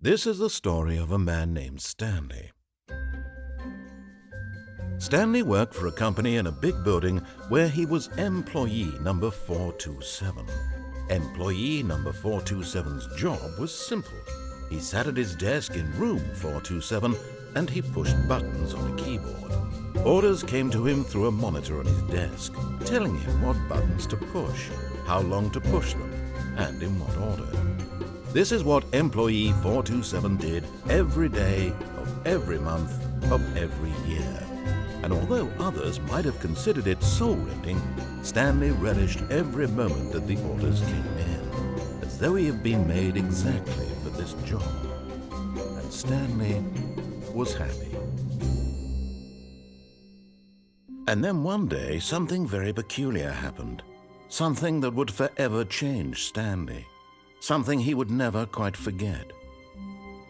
This is the story of a man named Stanley. Stanley worked for a company in a big building where he was employee number 427. Employee number 427's job was simple. He sat at his desk in room 427 and he pushed buttons on a keyboard. Orders came to him through a monitor on his desk, telling him what buttons to push, how long to push them, and in what order. This is what employee 427 did every day of every month of every year. And although others might have considered it soul-rending, Stanley relished every moment that the orders came in, as though he had been made exactly for this job. And Stanley was happy. And then one day, something very peculiar happened. Something that would forever change Stanley. Something he would never quite forget.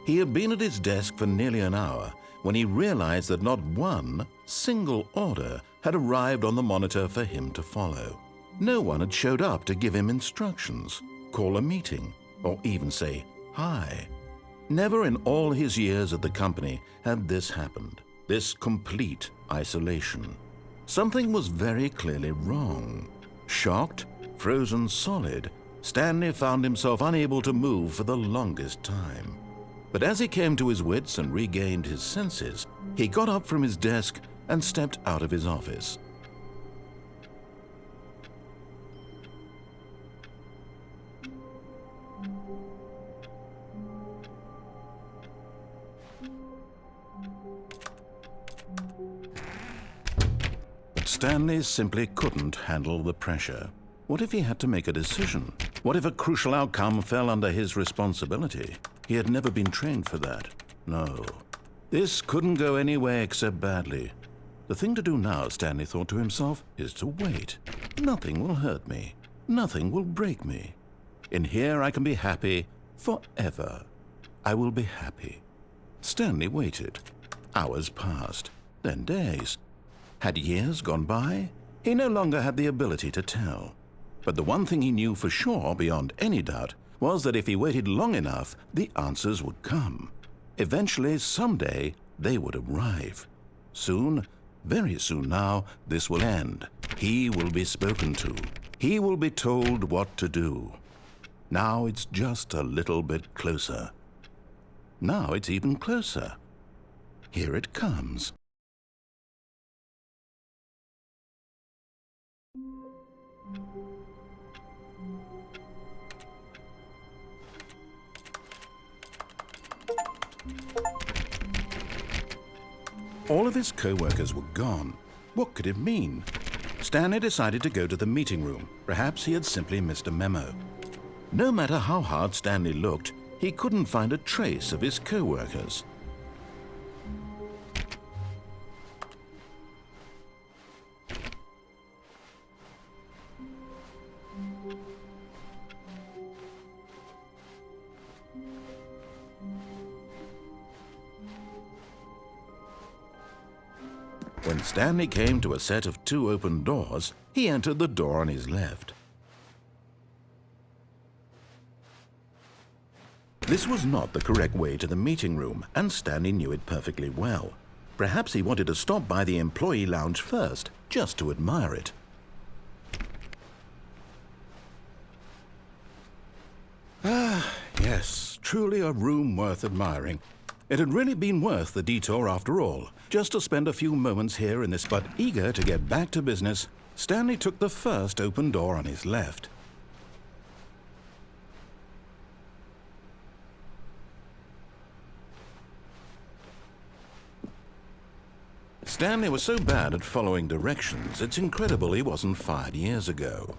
He had been at his desk for nearly an hour when he realized that not one single order had arrived on the monitor for him to follow. No one had showed up to give him instructions, call a meeting, or even say hi. Never in all his years at the company had this happened, this complete isolation. Something was very clearly wrong. Shocked, frozen solid, Stanley found himself unable to move for the longest time. But as he came to his wits and regained his senses, he got up from his desk and stepped out of his office. But Stanley simply couldn't handle the pressure. What if he had to make a decision? What if a crucial outcome fell under his responsibility? He had never been trained for that. No. This couldn't go any way except badly. The thing to do now, Stanley thought to himself, is to wait. Nothing will hurt me. Nothing will break me. In here I can be happy forever. I will be happy. Stanley waited. Hours passed, then days. Had years gone by? He no longer had the ability to tell. But the one thing he knew for sure, beyond any doubt, was that if he waited long enough, the answers would come. Eventually, someday, they would arrive. Soon, very soon now, this will end. He will be spoken to. He will be told what to do. Now it's just a little bit closer. Now it's even closer. Here it comes. All of his co-workers were gone. What could it mean? Stanley decided to go to the meeting room. Perhaps he had simply missed a memo. No matter how hard Stanley looked, he couldn't find a trace of his co-workers. When Stanley came to a set of 2 open doors, he entered the door on his left. This was not the correct way to the meeting room, and Stanley knew it perfectly well. Perhaps he wanted to stop by the employee lounge first, just to admire it. Ah, yes, truly a room worth admiring. It had really been worth the detour after all. Just to spend a few moments here in this, but eager to get back to business, Stanley took the first open door on his left. Stanley was so bad at following directions, it's incredible he wasn't fired years ago.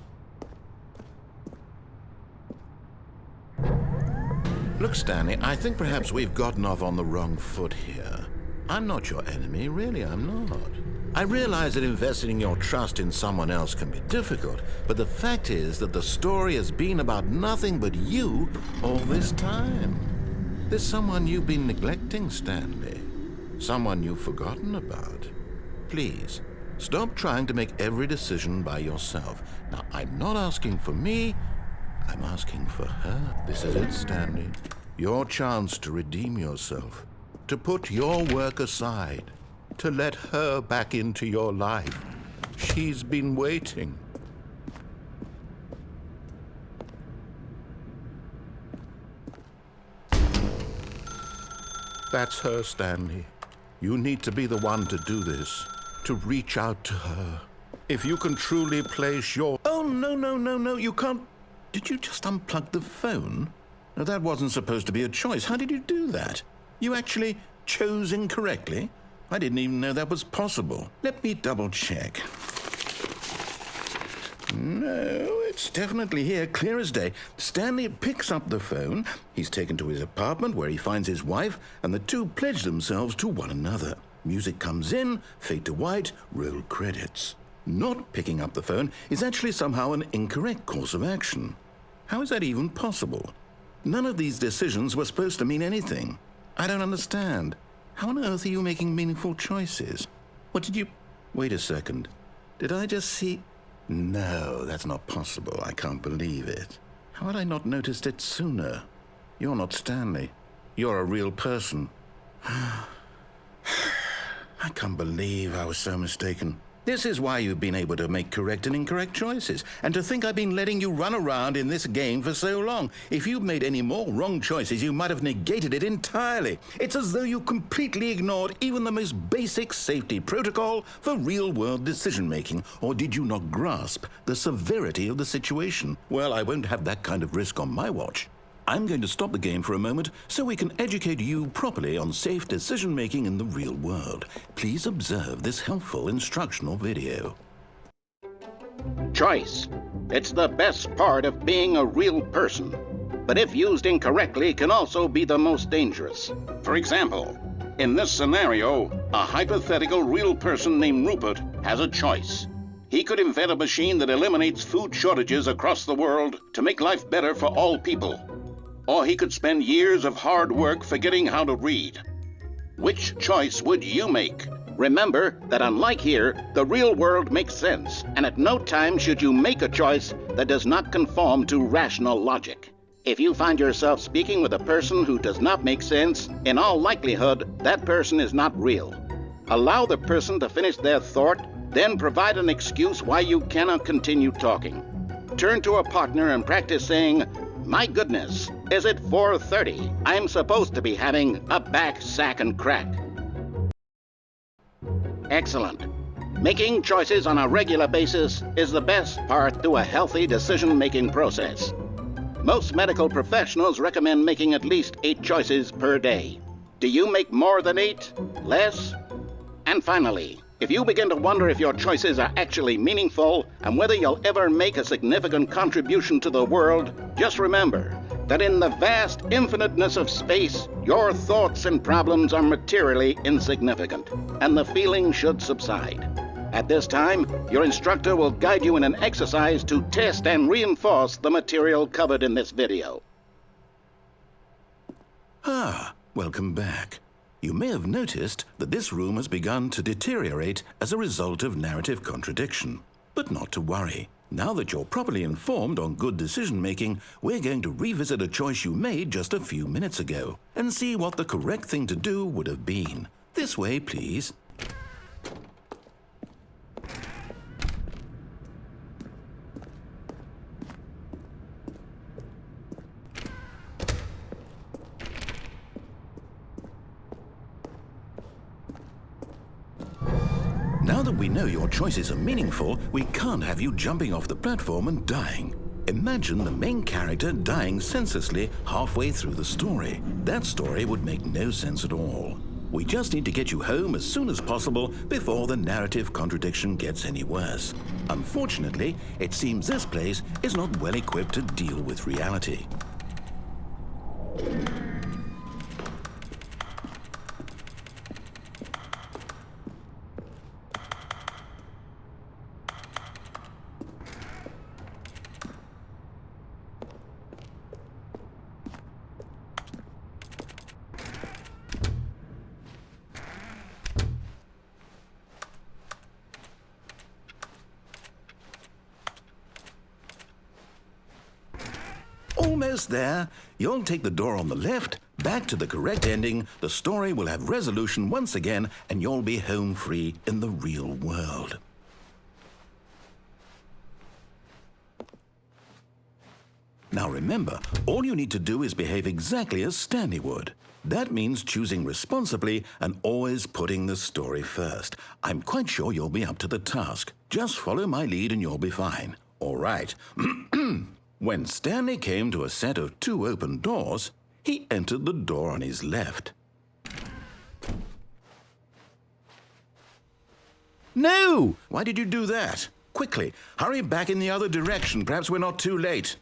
Look, Stanley, I think perhaps we've gotten off on the wrong foot here. I'm not your enemy, really, I'm not. I realize that investing your trust in someone else can be difficult, but the fact is that the story has been about nothing but you all this time. There's someone you've been neglecting, Stanley. Someone you've forgotten about. Please, stop trying to make every decision by yourself. Now, I'm not asking for me, I'm asking for her. This is it, Stanley. Your chance to redeem yourself, to put your work aside, to let her back into your life. She's been waiting. That's her, Stanley. You need to be the one to do this, to reach out to her. If you can truly place your... Oh, no, you can't... Did you just unplug the phone? No, that wasn't supposed to be a choice. How did you do that? You actually chose incorrectly? I didn't even know that was possible. Let me double check. No, it's definitely here, clear as day. Stanley picks up the phone. He's taken to his apartment where he finds his wife, and the two pledge themselves to one another. Music comes in, fade to white, roll credits. Not picking up the phone is actually somehow an incorrect course of action. How is that even possible? None of these decisions were supposed to mean anything. I don't understand. How on earth are you making meaningful choices? What did you... Wait a second. Did I just see... No, that's not possible. I can't believe it. How had I not noticed it sooner? You're not Stanley. You're a real person. I can't believe I was so mistaken. This is why you've been able to make correct and incorrect choices. And to think I've been letting you run around in this game for so long. If you'd made any more wrong choices, you might have negated it entirely. It's as though you completely ignored even the most basic safety protocol for real-world decision-making. Or did you not grasp the severity of the situation? Well, I won't have that kind of risk on my watch. I'm going to stop the game for a moment so we can educate you properly on safe decision-making in the real world. Please observe this helpful instructional video. Choice. It's the best part of being a real person, but if used incorrectly can also be the most dangerous. For example, in this scenario, a hypothetical real person named Rupert has a choice. He could invent a machine that eliminates food shortages across the world to make life better for all people. Or he could spend years of hard work forgetting how to read. Which choice would you make? Remember that unlike here, the real world makes sense, and at no time should you make a choice that does not conform to rational logic. If you find yourself speaking with a person who does not make sense, in all likelihood, that person is not real. Allow the person to finish their thought, then provide an excuse why you cannot continue talking. Turn to a partner and practice saying, "My goodness, is it 4:30? I'm supposed to be having a back, sack, and crack." Excellent. Making choices on a regular basis is the best part to a healthy decision-making process. Most medical professionals recommend making at least 8 choices per day. Do you make more than 8? Less? And finally, if you begin to wonder if your choices are actually meaningful and whether you'll ever make a significant contribution to the world, just remember that in the vast infiniteness of space, your thoughts and problems are materially insignificant, and the feeling should subside. At this time, your instructor will guide you in an exercise to test and reinforce the material covered in this video. Welcome back. You may have noticed that this room has begun to deteriorate as a result of narrative contradiction. But not to worry. Now that you're properly informed on good decision-making, we're going to revisit a choice you made just a few minutes ago and see what the correct thing to do would have been. This way, please. Now that we know your choices are meaningful, we can't have you jumping off the platform and dying. Imagine the main character dying senselessly halfway through the story. That story would make no sense at all. We just need to get you home as soon as possible before the narrative contradiction gets any worse. Unfortunately, it seems this place is not well equipped to deal with reality. almost there. You'll take the door on the left, back to the correct ending, the story will have resolution once again, and you'll be home free in the real world. Now remember, all you need to do is behave exactly as Stanley would. That means choosing responsibly and always putting the story first. I'm quite sure you'll be up to the task. Just follow my lead and you'll be fine. All right. When Stanley came to a set of 2 open doors, he entered the door on his left. No! Why did you do that? Quickly, hurry back in the other direction. Perhaps we're not too late.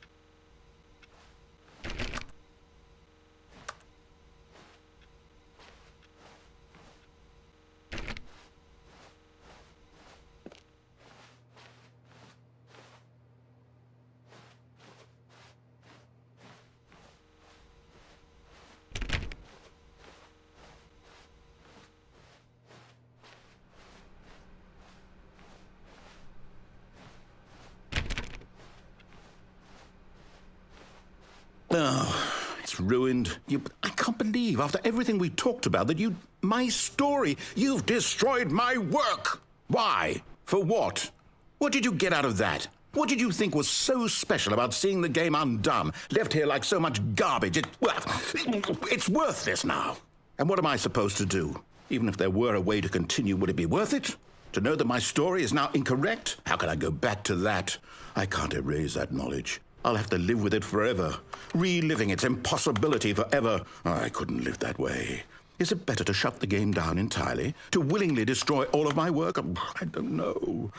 Oh, it's ruined. I can't believe, after everything we talked about, that my story, you've destroyed my work. Why? For what? What did you get out of that? What did you think was so special about seeing the game undone, left here like so much garbage? It's worthless now. And what am I supposed to do? Even if there were a way to continue, would it be worth it? To know that my story is now incorrect? How can I go back to that? I can't erase that knowledge. I'll have to live with it forever, reliving its impossibility forever. I couldn't live that way. Is it better to shut the game down entirely? To willingly destroy all of my work? I don't know.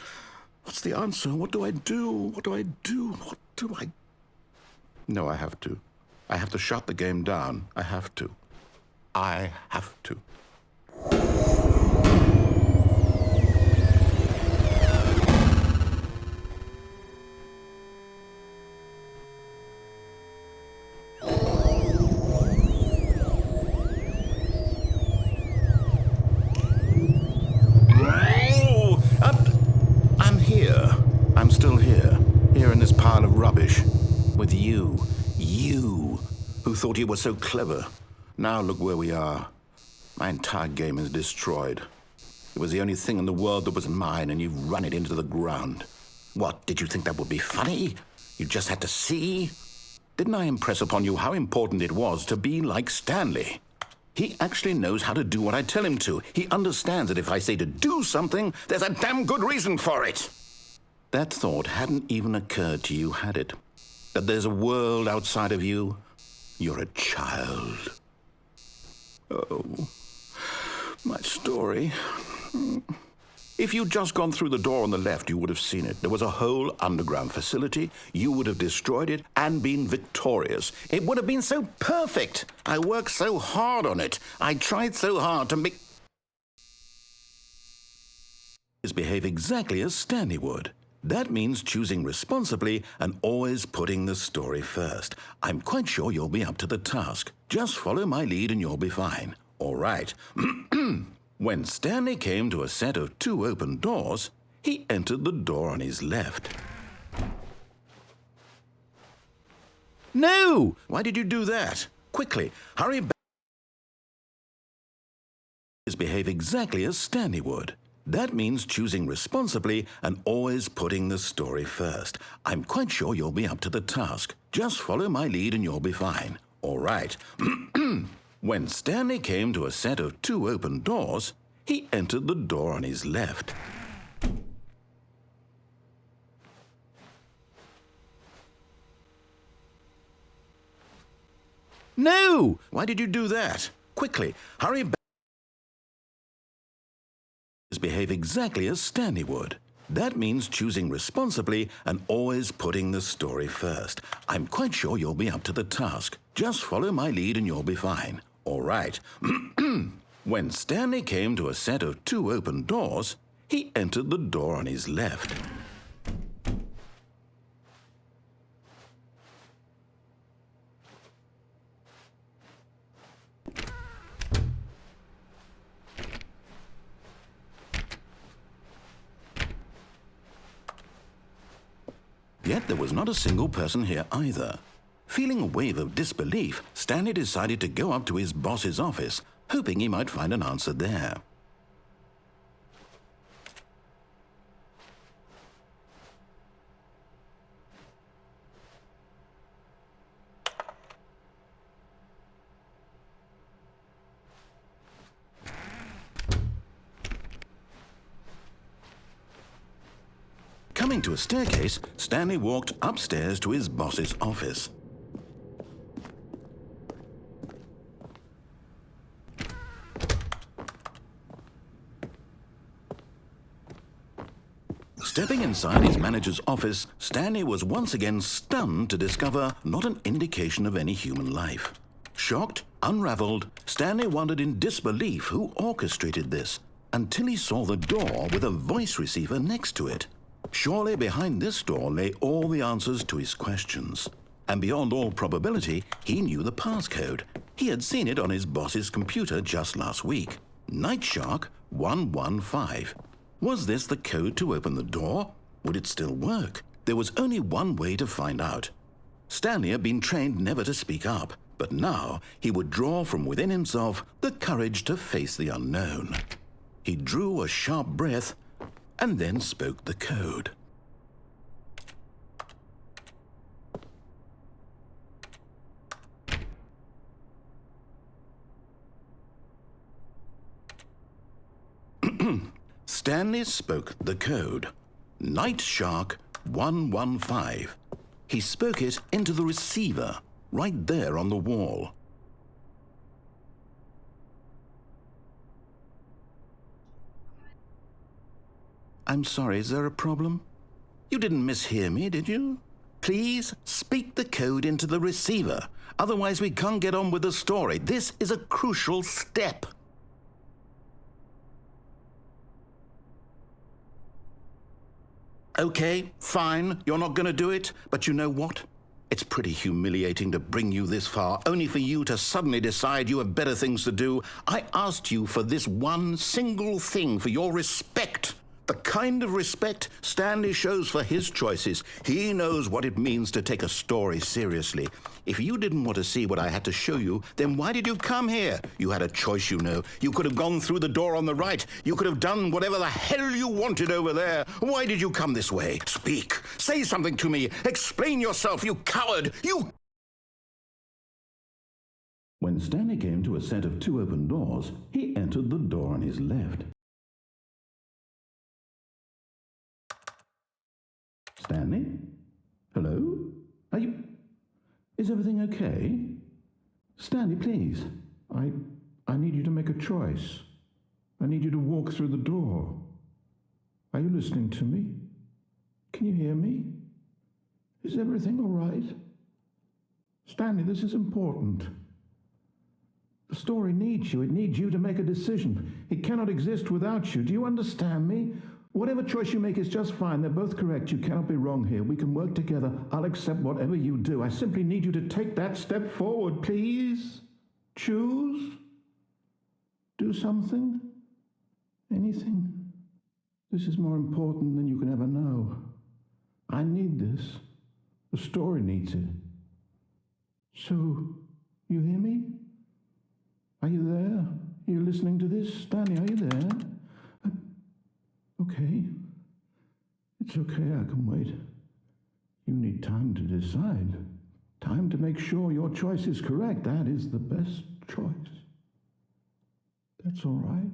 What's the answer? What do I do? What do I do? What do I... No, I have to. I have to shut the game down. I have to. I have to. I'm still here in this pile of rubbish, with you who thought you were so clever. Now look where we are. My entire game is destroyed. It was the only thing in the world that was mine, and you've run it into the ground. What, did you think that would be funny? You just had to see? Didn't I impress upon you how important it was to be like Stanley? He actually knows how to do what I tell him to. He understands that if I say to do something, there's a damn good reason for it. That thought hadn't even occurred to you, had it? That there's a world outside of you? You're a child. Oh, my story. If you'd just gone through the door on the left, you would have seen it. There was a whole underground facility. You would have destroyed it and been victorious. It would have been so perfect. I worked so hard on it. I tried so hard to make... behave exactly as Stanley would. That means choosing responsibly and always putting the story first. I'm quite sure you'll be up to the task. Just follow my lead and you'll be fine. All right. When Stanley came to a set of 2 open doors, he entered the door on his left. No! Why did you do that? Quickly, hurry back. Behave exactly as Stanley would. That means choosing responsibly and always putting the story first. I'm quite sure you'll be up to the task. Just follow my lead and you'll be fine. All right. When Stanley came to a set of 2 open doors, he entered the door on his left. No! Why did you do that? Quickly, hurry back. Behave exactly as Stanley would. That means choosing responsibly and always putting the story first. I'm quite sure you'll be up to the task. Just follow my lead and you'll be fine. All right. When Stanley came to a set of 2 open doors, he entered the door on his left. Yet there was not a single person here either. Feeling a wave of disbelief, Stanley decided to go up to his boss's office, hoping he might find an answer there. Coming to a staircase, Stanley walked upstairs to his boss's office. Stepping inside his manager's office, Stanley was once again stunned to discover not an indication of any human life. Shocked, unraveled, Stanley wondered in disbelief who orchestrated this, until he saw the door with a voice receiver next to it. Surely behind this door lay all the answers to his questions. And beyond all probability, he knew the passcode. He had seen it on his boss's computer just last week. Night Shark 115. Was this the code to open the door? Would it still work? There was only one way to find out. Stanley had been trained never to speak up, but now he would draw from within himself the courage to face the unknown. He drew a sharp breath and then spoke the code. Stanley spoke the code. Night Shark 115. He spoke it into the receiver, right there on the wall. I'm sorry, is there a problem? You didn't mishear me, did you? Please speak the code into the receiver. Otherwise, we can't get on with the story. This is a crucial step. Okay, fine, you're not going to do it, but you know what? It's pretty humiliating to bring you this far, only for you to suddenly decide you have better things to do. I asked you for this one single thing, for your respect. The kind of respect Stanley shows for his choices. He knows what it means to take a story seriously. If you didn't want to see what I had to show you, then why did you come here? You had a choice, you know. You could have gone through the door on the right. You could have done whatever the hell you wanted over there. Why did you come this way? Speak. Say something to me. Explain yourself, you coward. You... When Stanley came to a set of two open doors, he entered the door on his left. Stanley? Hello? Are you... Is everything okay? Stanley, please. I need you to make a choice. I need you to walk through the door. Are you listening to me? Can you hear me? Is everything all right? Stanley, this is important. The story needs you. It needs you to make a decision. It cannot exist without you. Do you understand me? Whatever choice you make is just fine. They're both correct. You cannot be wrong here. We can work together. I'll accept whatever you do. I simply need you to take that step forward, please. Choose. Do something. Anything. This is more important than you can ever know. I need this. The story needs it. So, you hear me? Are you there? Are you listening to this? Stanley, are you there? Okay. It's okay, I can wait. You need time to decide. Time to make sure your choice is correct. That is the best choice. That's all right.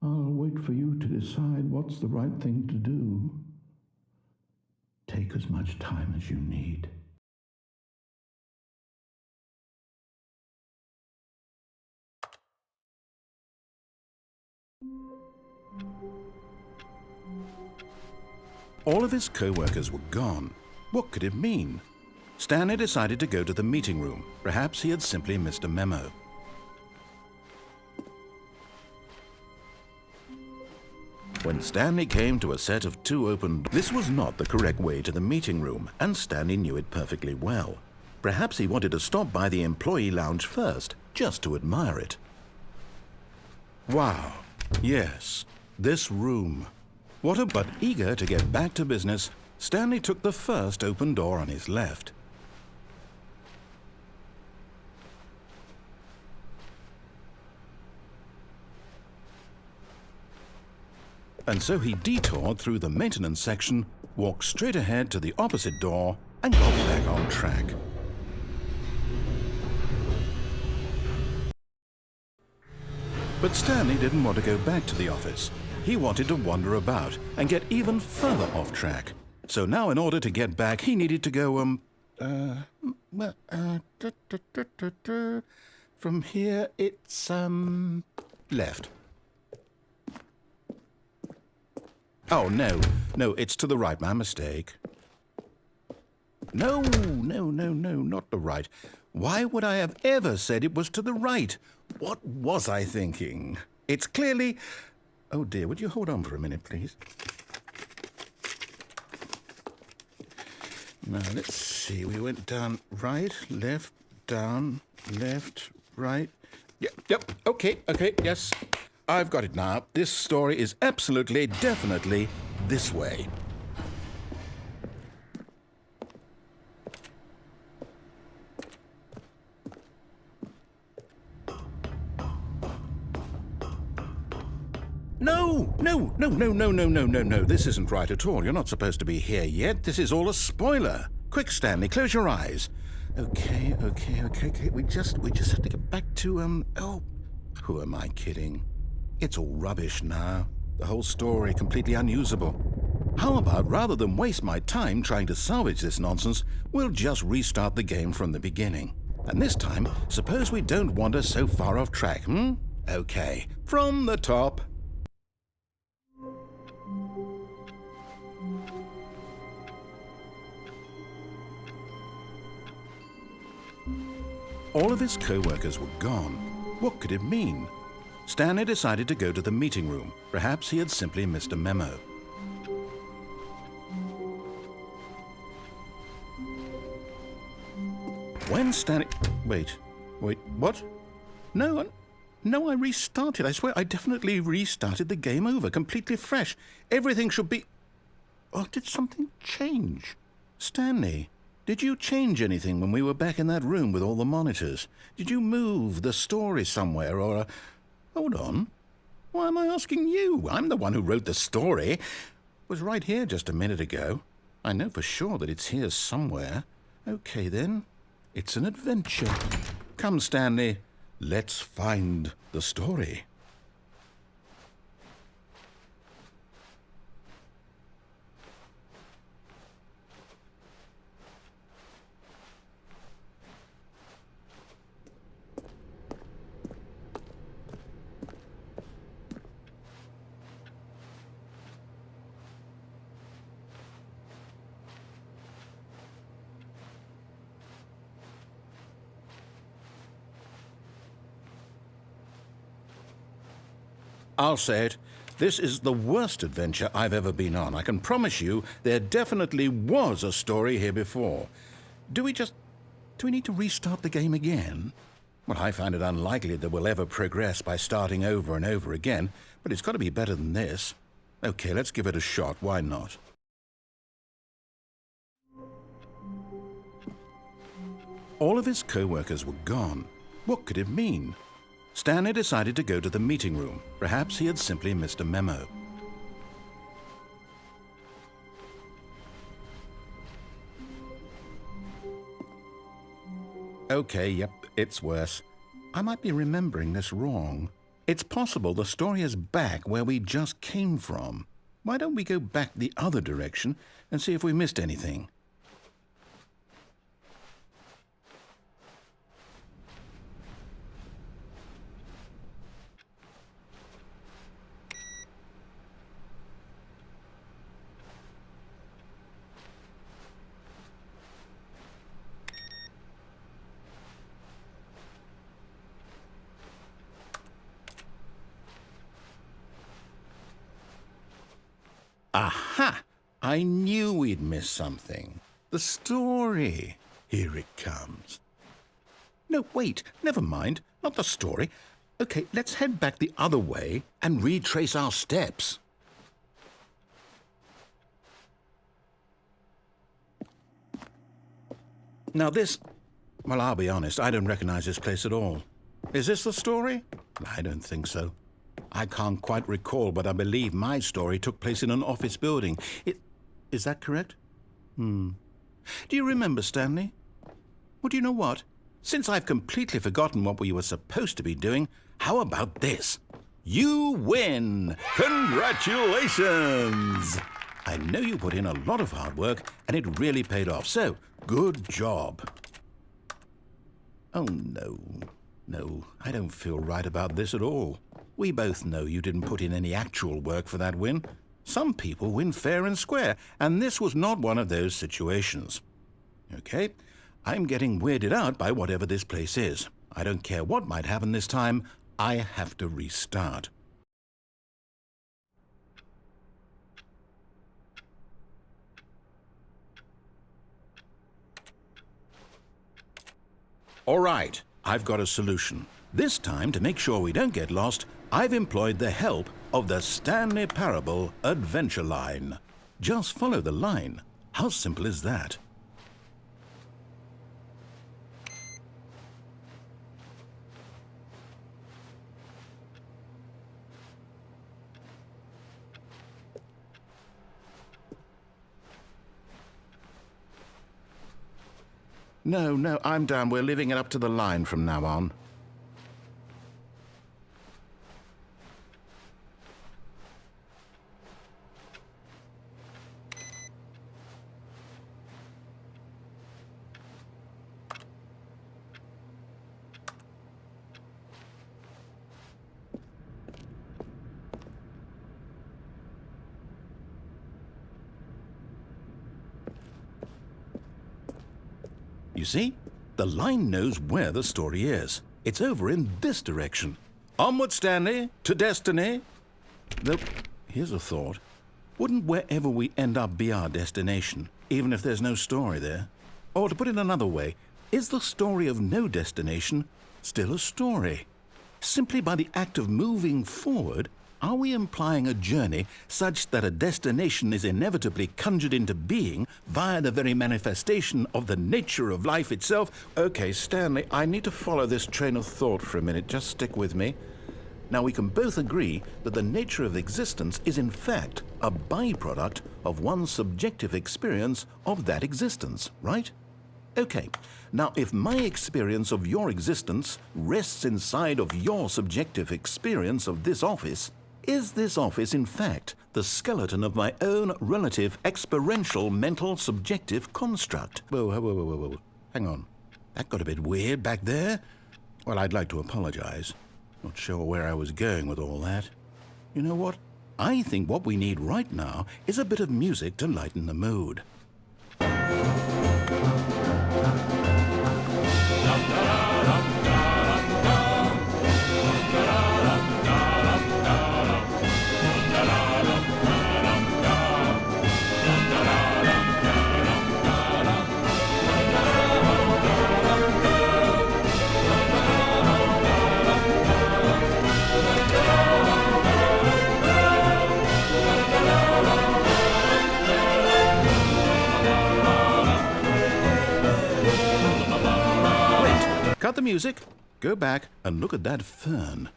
I'll wait for you to decide what's the right thing to do. Take as much time as you need. All of his co-workers were gone. What could it mean? Stanley decided to go to the meeting room. Perhaps he had simply missed a memo. When Stanley came to a set of two open doors, this was not the correct way to the meeting room, and Stanley knew it perfectly well. Perhaps he wanted to stop by the employee lounge first, just to admire it. Wow, yes, this room. But eager to get back to business, Stanley took the first open door on his left. And so he detoured through the maintenance section, walked straight ahead to the opposite door, and got back on track. But Stanley didn't want to go back to the office. He wanted to wander about and get even further off track. So now in order to get back, he needed to go, from here, it's, left. Oh, no, it's to the right, my mistake. No, not the right. Why would I have ever said it was to the right? What was I thinking? It's clearly... Oh dear, would you hold on for a minute, please? Now, let's see. We went down right, left, down, left, right. Yep, okay, yes. I've got it now. This story is absolutely, definitely this way. No. This isn't right at all. You're not supposed to be here yet. This is all a spoiler. Quick, Stanley, close your eyes. Okay. We just have to get back to, oh, who am I kidding? It's all rubbish now. The whole story completely unusable. How about, rather than waste my time trying to salvage this nonsense, we'll just restart the game from the beginning. And this time, suppose we don't wander so far off track, Okay, from the top. All of his co-workers were gone. What could it mean? Stanley decided to go to the meeting room. Perhaps he had simply missed a memo. When Stanley... Wait, what? No, I restarted. I swear I definitely restarted the game over, completely fresh. Everything should be... Oh, did something change? Stanley... Did you change anything when we were back in that room with all the monitors? Did you move the story somewhere or... Hold on. Why am I asking you? I'm the one who wrote the story. It was right here just a minute ago. I know for sure that it's here somewhere. Okay, then. It's an adventure. Come, Stanley. Let's find the story. I'll say it. This is the worst adventure I've ever been on. I can promise you there definitely was a story here before. Do we need to restart the game again? Well, I find it unlikely that we'll ever progress by starting over and over again, but it's got to be better than this. Okay, let's give it a shot. Why not? All of his co-workers were gone. What could it mean? Stanley decided to go to the meeting room. Perhaps he had simply missed a memo. Okay, yep, it's worse. I might be remembering this wrong. It's possible the story is back where we just came from. Why don't we go back the other direction and see if we missed anything? Aha! I knew we'd miss something. The story. Here it comes. No, wait, never mind. Not the story. Okay, let's head back the other way and retrace our steps. Now this... Well, I'll be honest, I don't recognize this place at all. Is this the story? I don't think so. I can't quite recall, but I believe my story took place in an office building. Is that correct? Do you remember, Stanley? Well, do you know what? Since I've completely forgotten what we were supposed to be doing, how about this? You win! Congratulations! I know you put in a lot of hard work, and it really paid off, so good job. Oh, no. No, I don't feel right about this at all. We both know you didn't put in any actual work for that win. Some people win fair and square, and this was not one of those situations. Okay, I'm getting weirded out by whatever this place is. I don't care what might happen this time. I have to restart. All right, I've got a solution. This time, to make sure we don't get lost, I've employed the help of the Stanley Parable Adventure Line. Just follow the line. How simple is that? No, I'm down. We're leaving it up to the line from now on. You see? The line knows where the story is. It's over in this direction. Onward, Stanley, to destiny. Though, here's a thought. Wouldn't wherever we end up be our destination, even if there's no story there? Or to put it another way, is the story of no destination still a story? Simply by the act of moving forward, are we implying a journey such that a destination is inevitably conjured into being via the very manifestation of the nature of life itself? Okay, Stanley, I need to follow this train of thought for a minute. Just stick with me. Now, we can both agree that the nature of existence is in fact a byproduct of one's subjective experience of that existence, right? Okay, now if my experience of your existence rests inside of your subjective experience of this office, is this office, in fact, the skeleton of my own relative experiential mental subjective construct? Whoa. Hang on. That got a bit weird back there. Well, I'd like to apologize. Not sure where I was going with all that. You know what? I think what we need right now is a bit of music to lighten the mood. Cut the music, go back and look at that fern.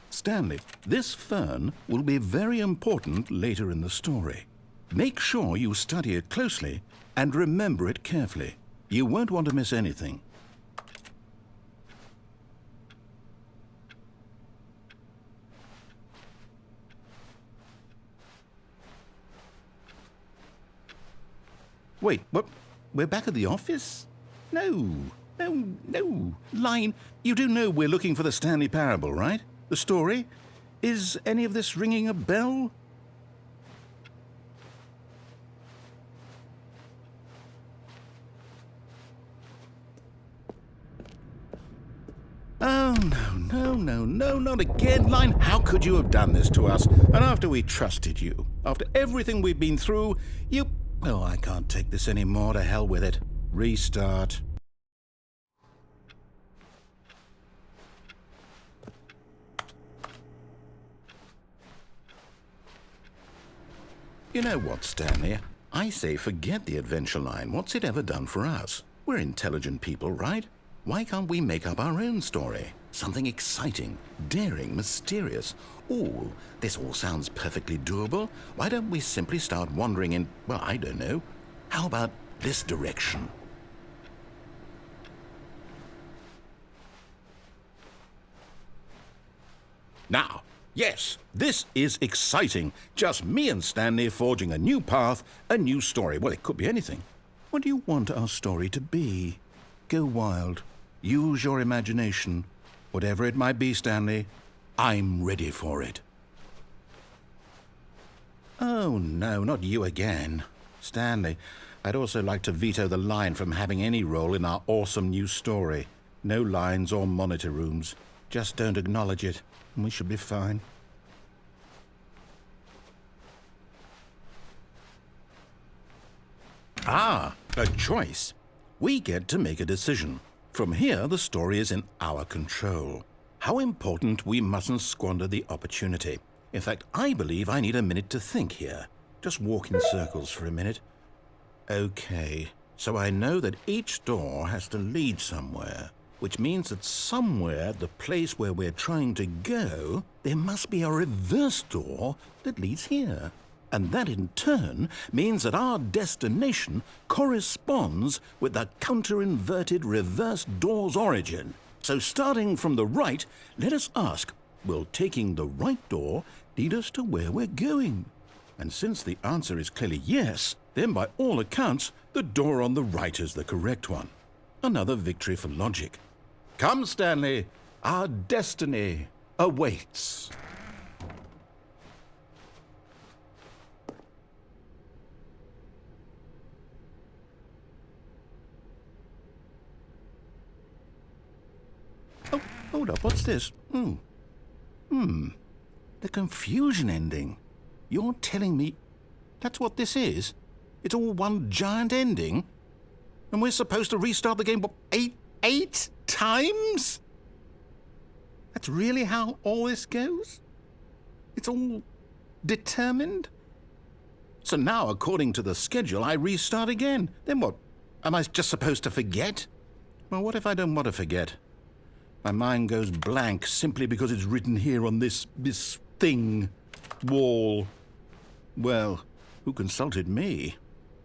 Stanley, this fern will be very important later in the story. Make sure you study it closely and remember it carefully. You won't want to miss anything. Wait, what? We're back at the office? No. Line, you do know we're looking for the Stanley Parable, right? The story? Is any of this ringing a bell? Oh, no, not again, Line. How could you have done this to us? And after we trusted you, after everything we've been through, you... Oh, I can't take this anymore. To hell with it. Restart. You know what, Stanley? I say forget the adventure line. What's it ever done for us? We're intelligent people, right? Why can't we make up our own story? Something exciting, daring, mysterious. Ooh, this all sounds perfectly doable. Why don't we simply start wandering in, well, I don't know. How about this direction? Now, yes, this is exciting. Just me and Stanley forging a new path, a new story. Well, it could be anything. What do you want our story to be? Go wild. Use your imagination. Whatever it might be, Stanley, I'm ready for it. Oh, no, not you again. Stanley, I'd also like to veto the line from having any role in our awesome new story. No lines or monitor rooms. Just don't acknowledge it, and we should be fine. Ah, a choice. We get to make a decision. From here, the story is in our control. How important we mustn't squander the opportunity. In fact, I believe I need a minute to think here. Just walk in circles for a minute. Okay, so I know that each door has to lead somewhere, which means that somewhere, the place where we're trying to go, there must be a reverse door that leads here. And that in turn means that our destination corresponds with the counter-inverted reverse door's origin. So starting from the right, let us ask, will taking the right door lead us to where we're going? And since the answer is clearly yes, then by all accounts, the door on the right is the correct one. Another victory for logic. Come, Stanley, our destiny awaits. Oh, hold up, what's this? The confusion ending. You're telling me that's what this is? It's all one giant ending? And we're supposed to restart the game, what, eight times? That's really how all this goes? It's all determined? So now, according to the schedule, I restart again. Then what? Am I just supposed to forget? Well, what if I don't want to forget? My mind goes blank simply because it's written here on this thing, wall. Well, who consulted me?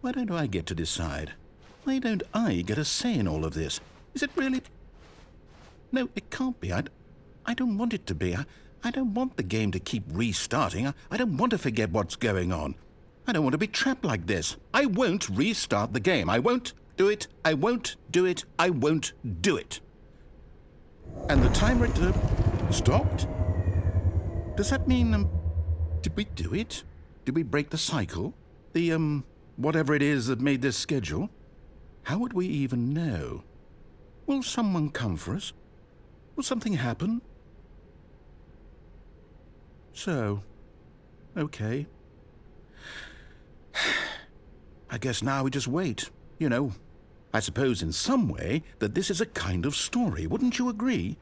Why don't I get to decide? Why don't I get a say in all of this? Is it really? No, it can't be. I don't want it to be. I don't want the game to keep restarting. I don't want to forget what's going on. I don't want to be trapped like this. I won't restart the game. I won't do it. I won't do it. I won't do it. And the timer stopped? Does that mean, did we do it? Did we break the cycle? The, whatever it is that made this schedule? How would we even know? Will someone come for us? Will something happen? So, okay. I guess now we just wait, you know. I suppose in some way that this is a kind of story, wouldn't you agree?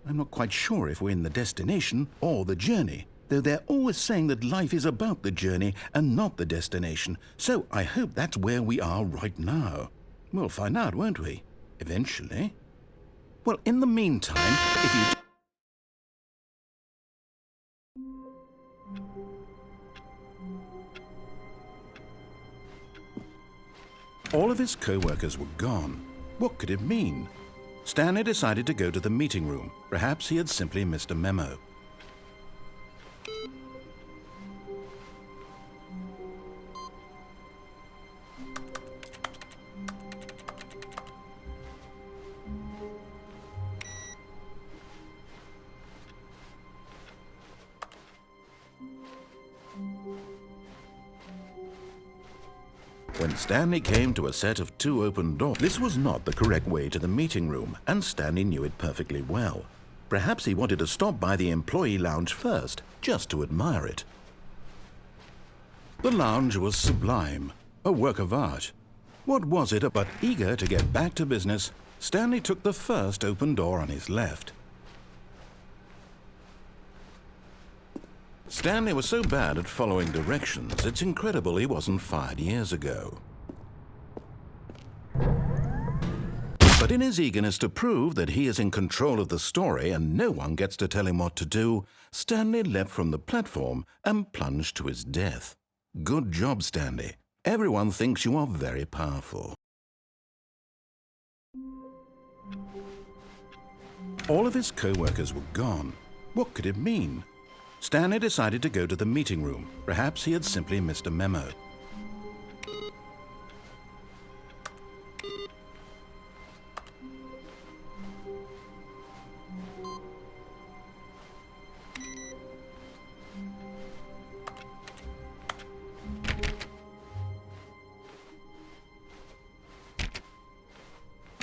I'm not quite sure if we're in the destination or the journey, though they're always saying that life is about the journey and not the destination, so I hope that's where we are right now. We'll find out, won't we? Eventually. Well, in the meantime, if you... All of his co-workers were gone. What could it mean? Stanley decided to go to the meeting room. Perhaps he had simply missed a memo. When Stanley came to a set of 2 open doors, this was not the correct way to the meeting room, and Stanley knew it perfectly well. Perhaps he wanted to stop by the employee lounge first, just to admire it. The lounge was sublime, a work of art. What was it but eager to get back to business, Stanley took the first open door on his left. Stanley was so bad at following directions, it's incredible he wasn't fired years ago. But in his eagerness to prove that he is in control of the story and no one gets to tell him what to do, Stanley leapt from the platform and plunged to his death. Good job, Stanley. Everyone thinks you are very powerful. All of his co-workers were gone. What could it mean? Stanley decided to go to the meeting room. Perhaps he had simply missed a memo.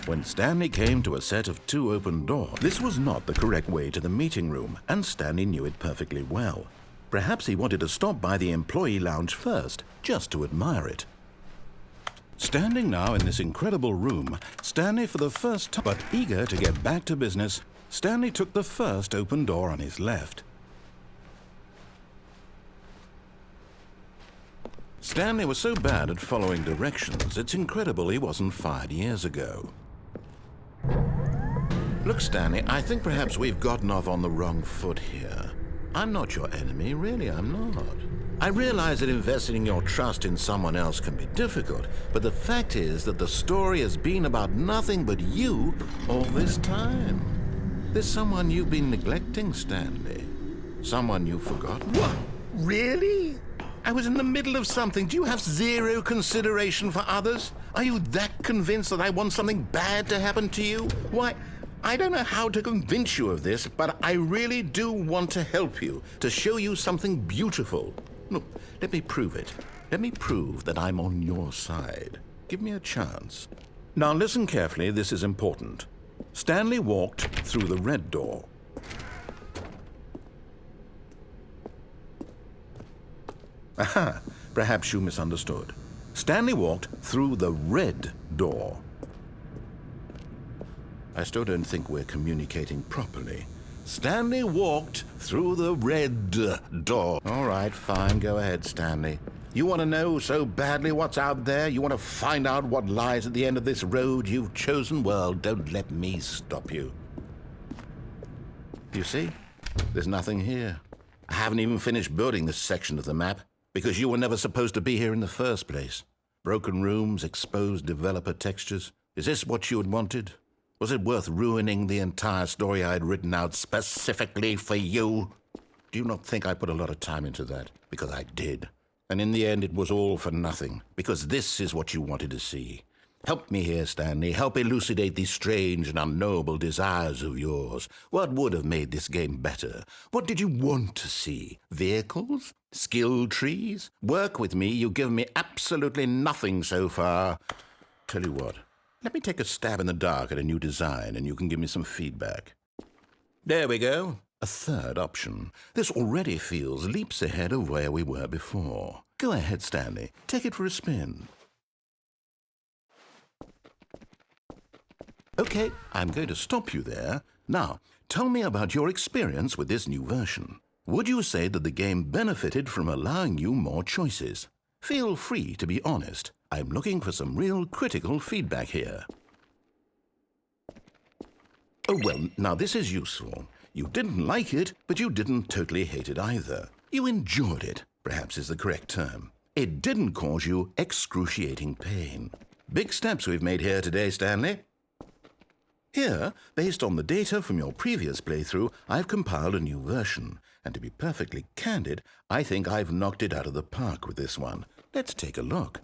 When Stanley came to a set of 2 open doors, this was not the correct way to the meeting room, and Stanley knew it perfectly well. Perhaps he wanted to stop by the employee lounge first, just to admire it. Standing now in this incredible room, Stanley for the first time, but eager to get back to business, Stanley took the first open door on his left. Stanley was so bad at following directions, it's incredible he wasn't fired years ago. Look, Stanley, I think perhaps we've gotten off on the wrong foot here. I'm not your enemy, really, I'm not. I realize that investing your trust in someone else can be difficult, but the fact is that the story has been about nothing but you all this time. There's someone you've been neglecting, Stanley. Someone you've forgotten. What? Really? I was in the middle of something. Do you have zero consideration for others? Are you that convinced that I want something bad to happen to you? Why, I don't know how to convince you of this, but I really do want to help you, to show you something beautiful. Look, let me prove it. Let me prove that I'm on your side. Give me a chance. Now listen carefully, this is important. Stanley walked through the red door. Aha, perhaps you misunderstood. Stanley walked through the red door. I still don't think we're communicating properly. Stanley walked through the red door. All right, fine, go ahead, Stanley. You want to know so badly what's out there? You want to find out what lies at the end of this road you've chosen? Well, don't let me stop you. You see? There's nothing here. I haven't even finished building this section of the map, because you were never supposed to be here in the first place. Broken rooms, exposed developer textures. Is this what you had wanted? Was it worth ruining the entire story I had written out specifically for you? Do you not think I put a lot of time into that? Because I did. And in the end, it was all for nothing, because this is what you wanted to see. Help me here, Stanley. Help elucidate these strange and unknowable desires of yours. What would have made this game better? What did you want to see? Vehicles? Skill trees? Work with me. You've given me absolutely nothing so far. Tell you what, let me take a stab in the dark at a new design and you can give me some feedback. There we go. A third option. This already feels leaps ahead of where we were before. Go ahead, Stanley. Take it for a spin. Okay, I'm going to stop you there. Now, tell me about your experience with this new version. Would you say that the game benefited from allowing you more choices? Feel free to be honest. I'm looking for some real critical feedback here. Oh, well, now this is useful. You didn't like it, but you didn't totally hate it either. You enjoyed it, perhaps is the correct term. It didn't cause you excruciating pain. Big steps we've made here today, Stanley. Here, based on the data from your previous playthrough, I've compiled a new version. And to be perfectly candid, I think I've knocked it out of the park with this one. Let's take a look.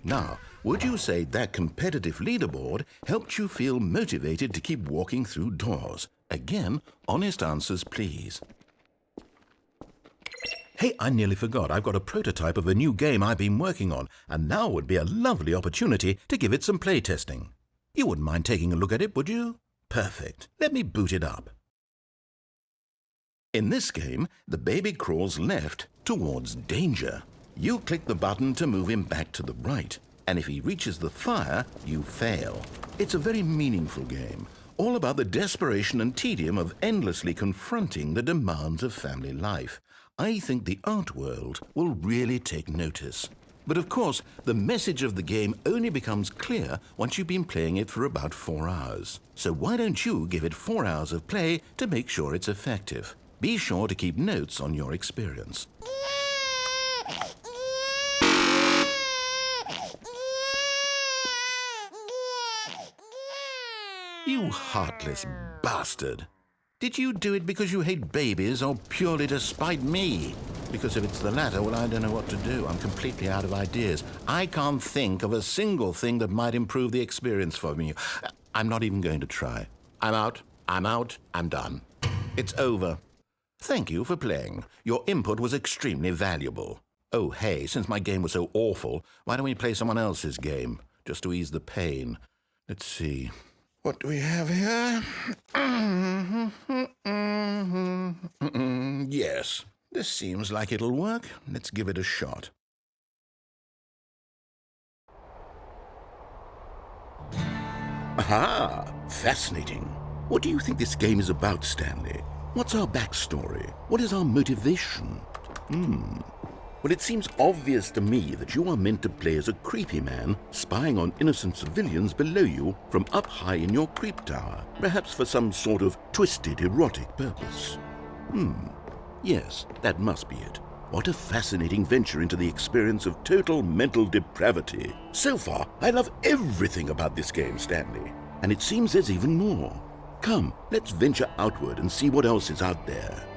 Now, would you say that competitive leaderboard helped you feel motivated to keep walking through doors? Again, honest answers, please. Hey, I nearly forgot. I've got a prototype of a new game I've been working on, and now would be a lovely opportunity to give it some playtesting. You wouldn't mind taking a look at it, would you? Perfect. Let me boot it up. In this game, the baby crawls left towards danger. You click the button to move him back to the right, and if he reaches the fire, you fail. It's a very meaningful game, all about the desperation and tedium of endlessly confronting the demands of family life. I think the art world will really take notice. But of course, the message of the game only becomes clear once you've been playing it for about 4 hours. So why don't you give it 4 hours of play to make sure it's effective? Be sure to keep notes on your experience. You heartless bastard! Did you do it because you hate babies or purely to spite me? Because if it's the latter, well, I don't know what to do. I'm completely out of ideas. I can't think of a single thing that might improve the experience for me. I'm not even going to try. I'm out, I'm done. It's over. Thank you for playing. Your input was extremely valuable. Oh, hey, since my game was so awful, why don't we play someone else's game, just to ease the pain? Let's see. What do we have here? Yes, this seems like it'll work. Let's give it a shot. Aha! Fascinating. What do you think this game is about, Stanley? What's our backstory? What is our motivation? Well, it seems obvious to me that you are meant to play as a creepy man spying on innocent civilians below you from up high in your creep tower, perhaps for some sort of twisted erotic purpose. Yes, that must be it. What a fascinating venture into the experience of total mental depravity. So far, I love everything about this game, Stanley. And it seems there's even more. Come, let's venture outward and see what else is out there.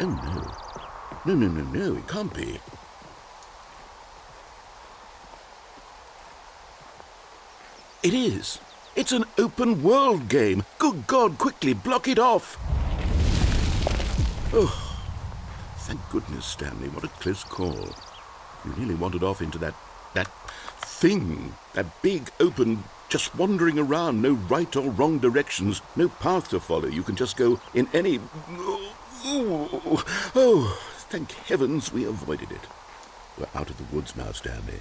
Oh, no. No, it can't be. It is. It's an open world game. Good God, quickly, block it off. Oh, thank goodness, Stanley. What a close call. You nearly wandered off into that thing. That big, open, just wandering around. No right or wrong directions. No path to follow. You can just go in any... Oh, thank heavens we avoided it. We're out of the woods now, Stanley.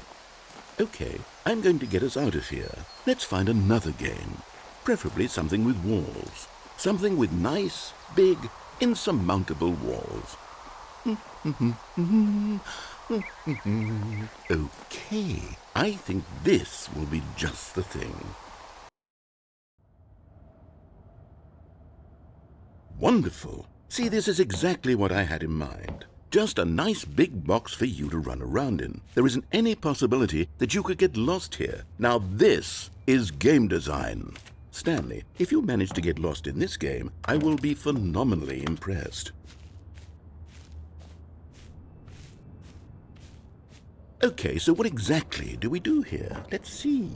Okay, I'm going to get us out of here. Let's find another game. Preferably something with walls. Something with nice, big, insurmountable walls. Okay, I think this will be just the thing. Wonderful. See, this is exactly what I had in mind. Just a nice big box for you to run around in. There isn't any possibility that you could get lost here. Now this is game design. Stanley, if you manage to get lost in this game, I will be phenomenally impressed. Okay, so what exactly do we do here? Let's see.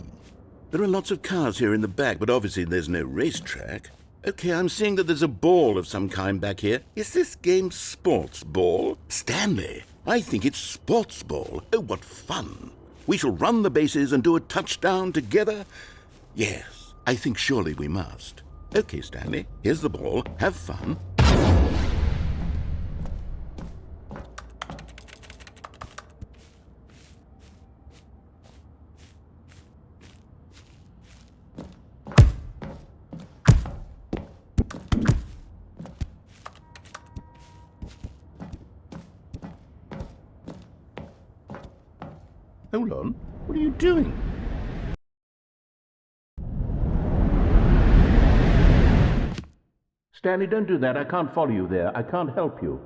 There are lots of cars here in the back, but obviously there's no racetrack. Okay, I'm seeing that there's a ball of some kind back here. Is this game sports ball? Stanley, I think it's sports ball. Oh, what fun. We shall run the bases and do a touchdown together? Yes, I think surely we must. Okay, Stanley, here's the ball. Have fun. Hold on. What are you doing? Stanley, don't do that. I can't follow you there. I can't help you.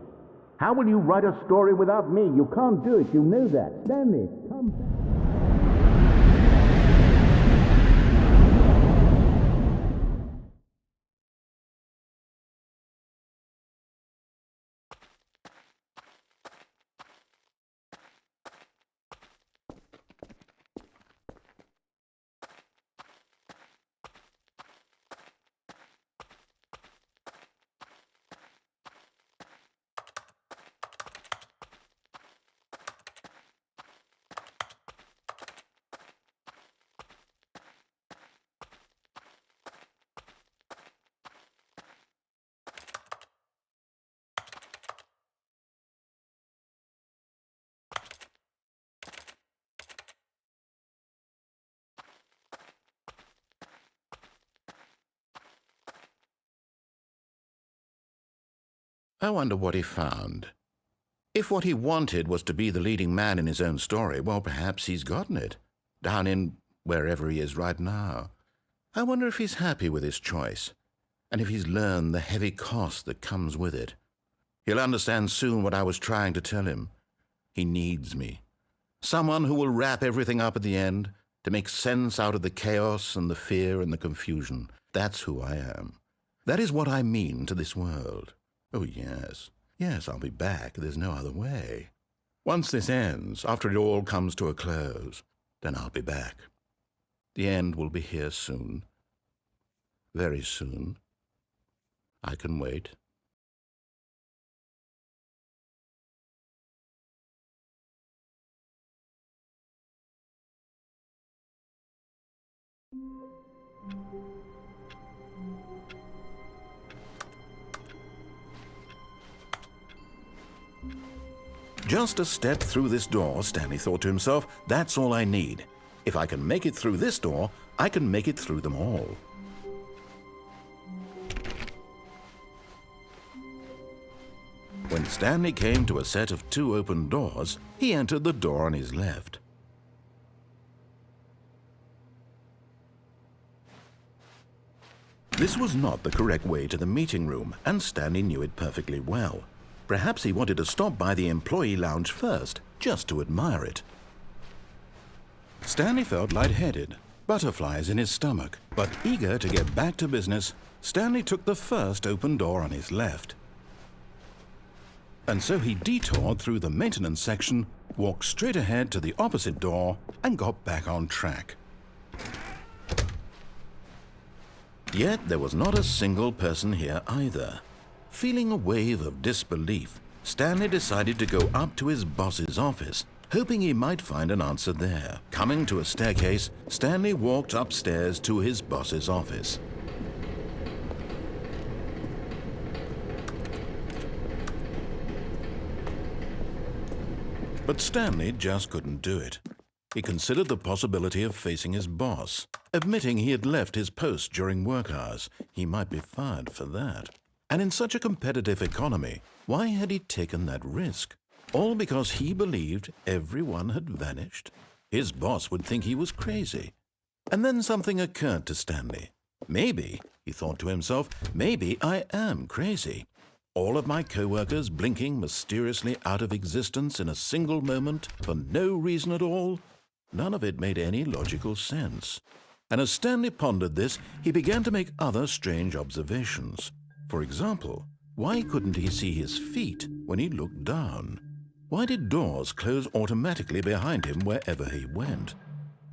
How will you write a story without me? You can't do it. You know that. Stanley, come back. I wonder what he found. If what he wanted was to be the leading man in his own story, well, perhaps he's gotten it, down in wherever he is right now. I wonder if he's happy with his choice, and if he's learned the heavy cost that comes with it. He'll understand soon what I was trying to tell him. He needs me. Someone who will wrap everything up at the end, to make sense out of the chaos and the fear and the confusion. That's who I am. That is what I mean to this world. Oh, yes. Yes, I'll be back. There's no other way. Once this ends, after it all comes to a close, then I'll be back. The end will be here soon. Very soon. I can wait. Just a step through this door, Stanley thought to himself. That's all I need. If I can make it through this door, I can make it through them all. When Stanley came to a set of 2 open doors, he entered the door on his left. This was not the correct way to the meeting room, and Stanley knew it perfectly well. Perhaps he wanted to stop by the employee lounge first, just to admire it. Stanley felt lightheaded, butterflies in his stomach, but eager to get back to business, Stanley took the first open door on his left. And so he detoured through the maintenance section, walked straight ahead to the opposite door, and got back on track. Yet there was not a single person here either. Feeling a wave of disbelief, Stanley decided to go up to his boss's office, hoping he might find an answer there. Coming to a staircase, Stanley walked upstairs to his boss's office. But Stanley just couldn't do it. He considered the possibility of facing his boss, admitting he had left his post during work hours. He might be fired for that. And in such a competitive economy, why had he taken that risk? All because he believed everyone had vanished? His boss would think he was crazy. And then something occurred to Stanley. Maybe, he thought to himself, maybe I am crazy. All of my co-workers blinking mysteriously out of existence in a single moment for no reason at all? None of it made any logical sense. And as Stanley pondered this, he began to make other strange observations. For example, why couldn't he see his feet when he looked down? Why did doors close automatically behind him wherever he went?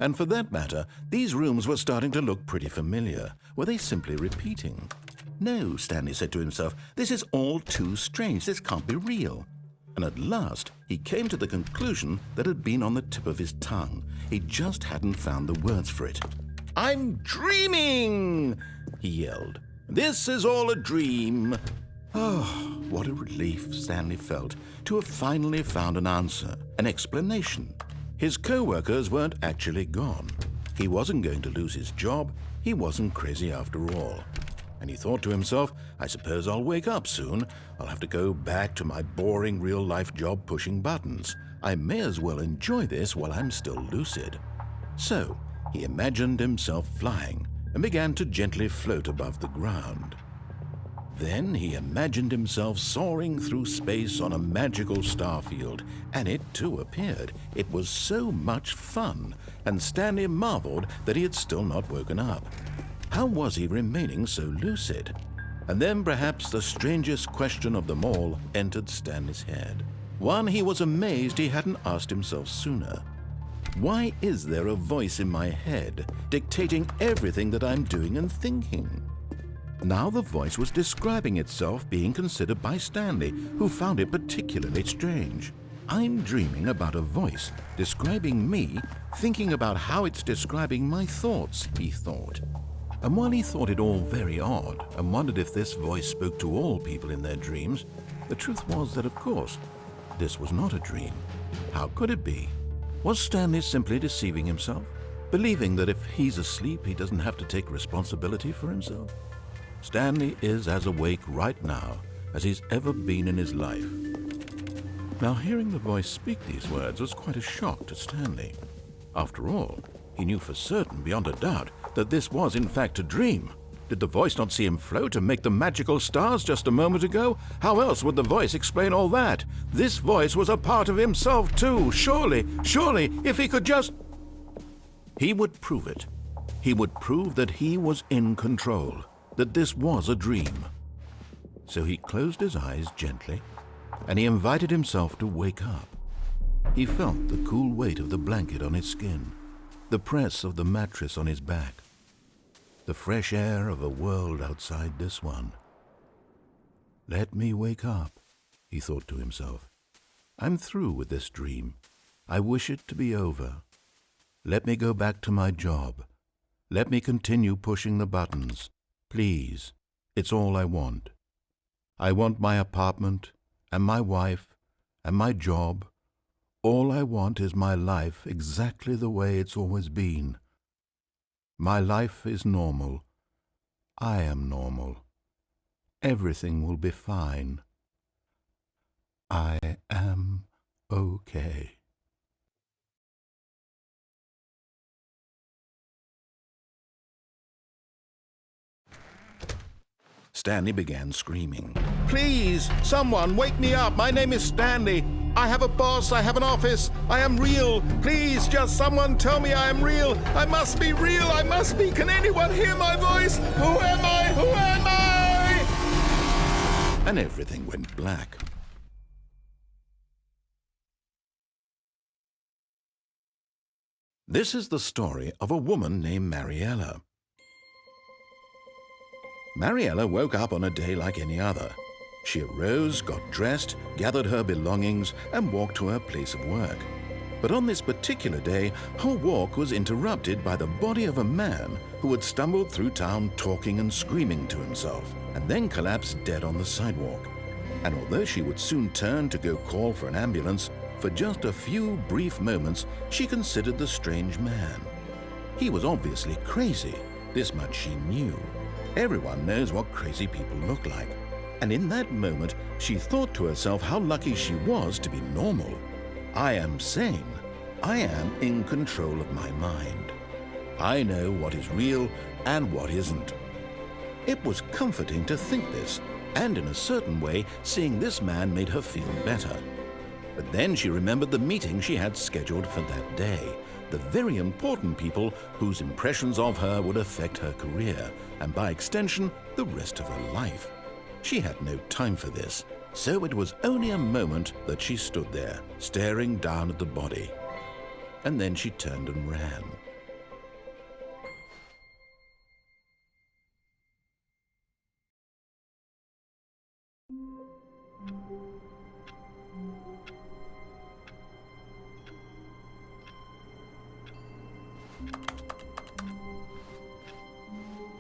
And for that matter, these rooms were starting to look pretty familiar. Were they simply repeating? No, Stanley said to himself, this is all too strange. This can't be real. And at last, he came to the conclusion that had been on the tip of his tongue. He just hadn't found the words for it. "I'm dreaming!" he yelled. "This is all a dream." Oh, what a relief Stanley felt to have finally found an answer, an explanation. His co-workers weren't actually gone. He wasn't going to lose his job. He wasn't crazy after all. And he thought to himself, I suppose I'll wake up soon. I'll have to go back to my boring real-life job pushing buttons. I may as well enjoy this while I'm still lucid. So he imagined himself flying and began to gently float above the ground. Then he imagined himself soaring through space on a magical starfield, and it too appeared. It was so much fun, and Stanley marveled that he had still not woken up. How was he remaining so lucid? And then perhaps the strangest question of them all entered Stanley's head. One he was amazed he hadn't asked himself sooner. Why is there a voice in my head dictating everything that I'm doing and thinking? Now the voice was describing itself being considered by Stanley, who found it particularly strange. I'm dreaming about a voice describing me, thinking about how it's describing my thoughts, he thought. And while he thought it all very odd and wondered if this voice spoke to all people in their dreams, the truth was that, of course, this was not a dream. How could it be? Was Stanley simply deceiving himself, believing that if he's asleep, he doesn't have to take responsibility for himself? Stanley is as awake right now as he's ever been in his life. Now, hearing the voice speak these words was quite a shock to Stanley. After all, he knew for certain, beyond a doubt, that this was in fact a dream. Did the voice not see him float and make the magical stars just a moment ago? How else would the voice explain all that? This voice was a part of himself too. Surely, if he could just... He would prove it. He would prove that he was in control, that this was a dream. So he closed his eyes gently, and he invited himself to wake up. He felt the cool weight of the blanket on his skin, the press of the mattress on his back, the fresh air of a world outside this one. Let me wake up, he thought to himself. I'm through with this dream. I wish it to be over. Let me go back to my job. Let me continue pushing the buttons. Please, it's all I want. I want my apartment and my wife and my job. All I want is my life exactly the way it's always been. My life is normal. I am normal. Everything will be fine. I am okay. Stanley began screaming. Please, someone, wake me up. My name is Stanley. I have a boss. I have an office. I am real. Please, just someone tell me I am real. I must be real. I must be. Can anyone hear my voice? Who am I? Who am I? And everything went black. This is the story of a woman named Mariella. Mariella woke up on a day like any other. She arose, got dressed, gathered her belongings, and walked to her place of work. But on this particular day, her walk was interrupted by the body of a man who had stumbled through town talking and screaming to himself, and then collapsed dead on the sidewalk. And although she would soon turn to go call for an ambulance, for just a few brief moments she considered the strange man. He was obviously crazy. This much she knew. Everyone knows what crazy people look like. And in that moment, she thought to herself how lucky she was to be normal. I am sane. I am in control of my mind. I know what is real and what isn't. It was comforting to think this, and in a certain way, seeing this man made her feel better. But then she remembered the meeting she had scheduled for that day, the very important people whose impressions of her would affect her career, and by extension, the rest of her life. She had no time for this, so it was only a moment that she stood there, staring down at the body. And then she turned and ran.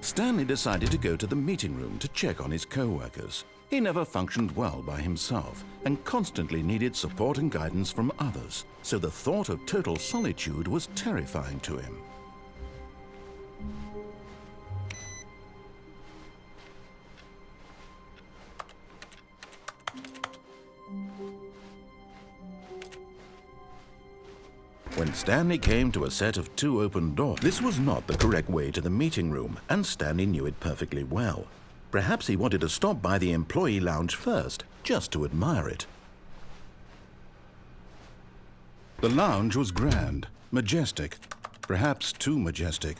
Stanley decided to go to the meeting room to check on his co-workers. He never functioned well by himself and constantly needed support and guidance from others, so the thought of total solitude was terrifying to him. When Stanley came to a set of 2 open doors, this was not the correct way to the meeting room, and Stanley knew it perfectly well. Perhaps he wanted to stop by the employee lounge first, just to admire it. The lounge was grand, majestic, perhaps too majestic.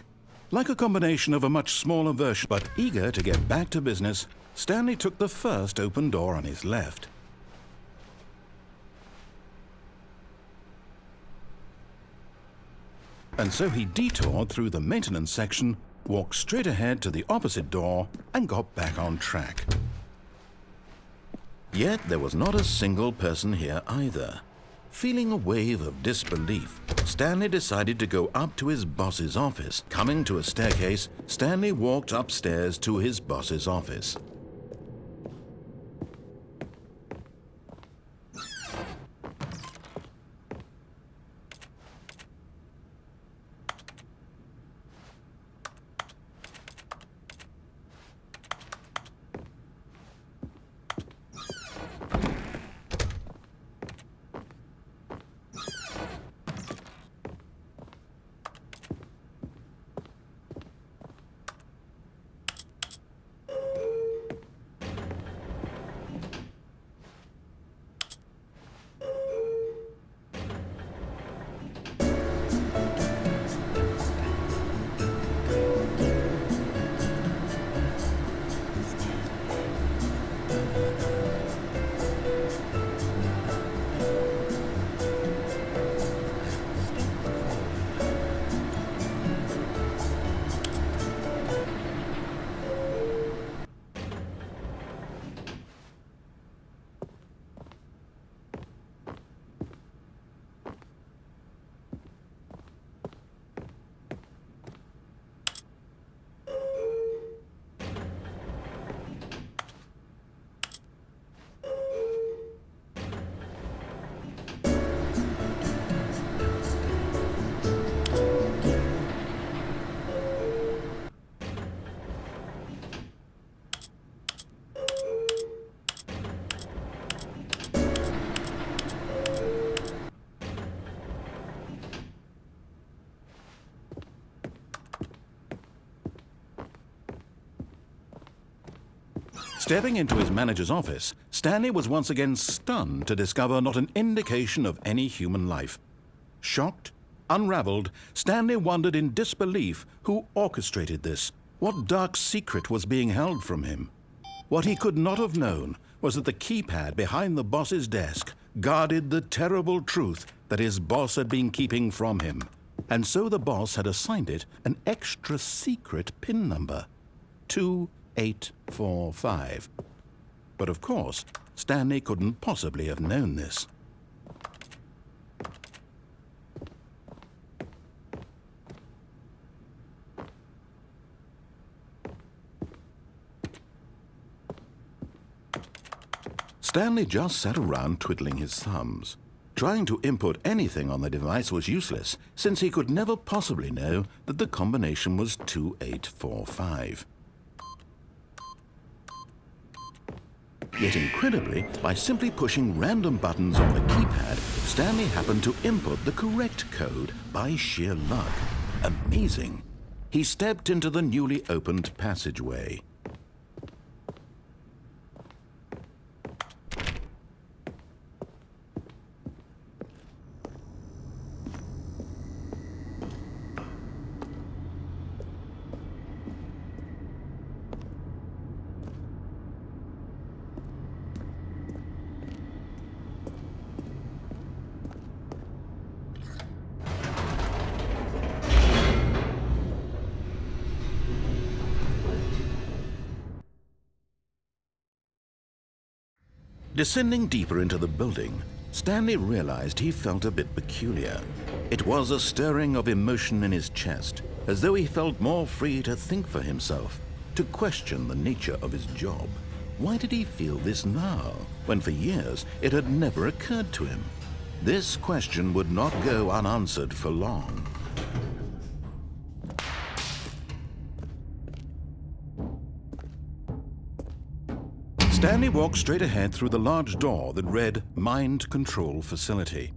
Like a combination of a much smaller version, but eager to get back to business, Stanley took the first open door on his left. And so he detoured through the maintenance section, walked straight ahead to the opposite door, and got back on track. Yet there was not a single person here either. Feeling a wave of disbelief, Stanley decided to go up to his boss's office. Coming to a staircase, Stanley walked upstairs to his boss's office. Stepping into his manager's office, Stanley was once again stunned to discover not an indication of any human life. Shocked, unraveled, Stanley wondered in disbelief who orchestrated this. What dark secret was being held from him? What he could not have known was that the keypad behind the boss's desk guarded the terrible truth that his boss had been keeping from him. And so the boss had assigned it an extra secret PIN number, 2845. But of course, Stanley couldn't possibly have known this. Stanley just sat around twiddling his thumbs. Trying to input anything on the device was useless, since he could never possibly know that the combination was 2845. Yet incredibly, by simply pushing random buttons on the keypad, Stanley happened to input the correct code by sheer luck. Amazing. He stepped into the newly opened passageway. Descending deeper into the building, Stanley realized he felt a bit peculiar. It was a stirring of emotion in his chest, as though he felt more free to think for himself, to question the nature of his job. Why did he feel this now, when for years it had never occurred to him? This question would not go unanswered for long. Stanley walked straight ahead through the large door that read Mind Control Facility.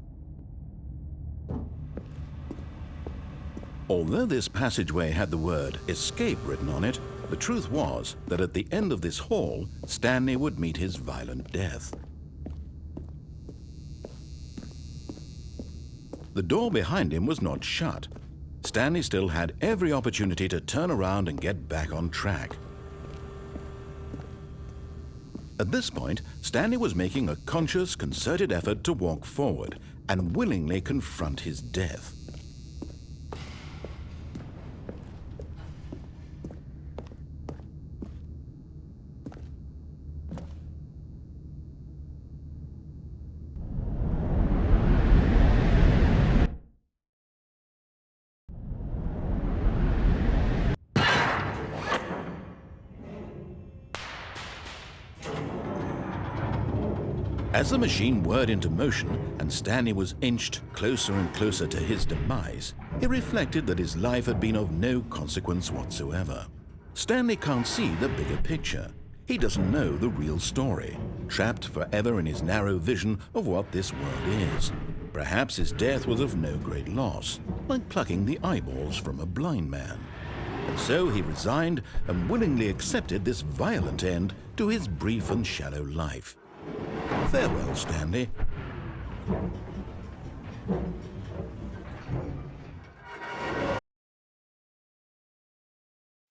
Although this passageway had the word Escape written on it, The truth was that at the end of this hall, Stanley would meet his violent death. The door behind him was not shut. Stanley still had every opportunity to turn around and get back on track. At this point, Stanley was making a conscious, concerted effort to walk forward and willingly confront his death. As the machine whirred into motion and Stanley was inched closer and closer to his demise, he reflected that his life had been of no consequence whatsoever. Stanley can't see the bigger picture. He doesn't know the real story, trapped forever in his narrow vision of what this world is. Perhaps his death was of no great loss, like plucking the eyeballs from a blind man. And so he resigned and willingly accepted this violent end to his brief and shallow life. Farewell, Stanley.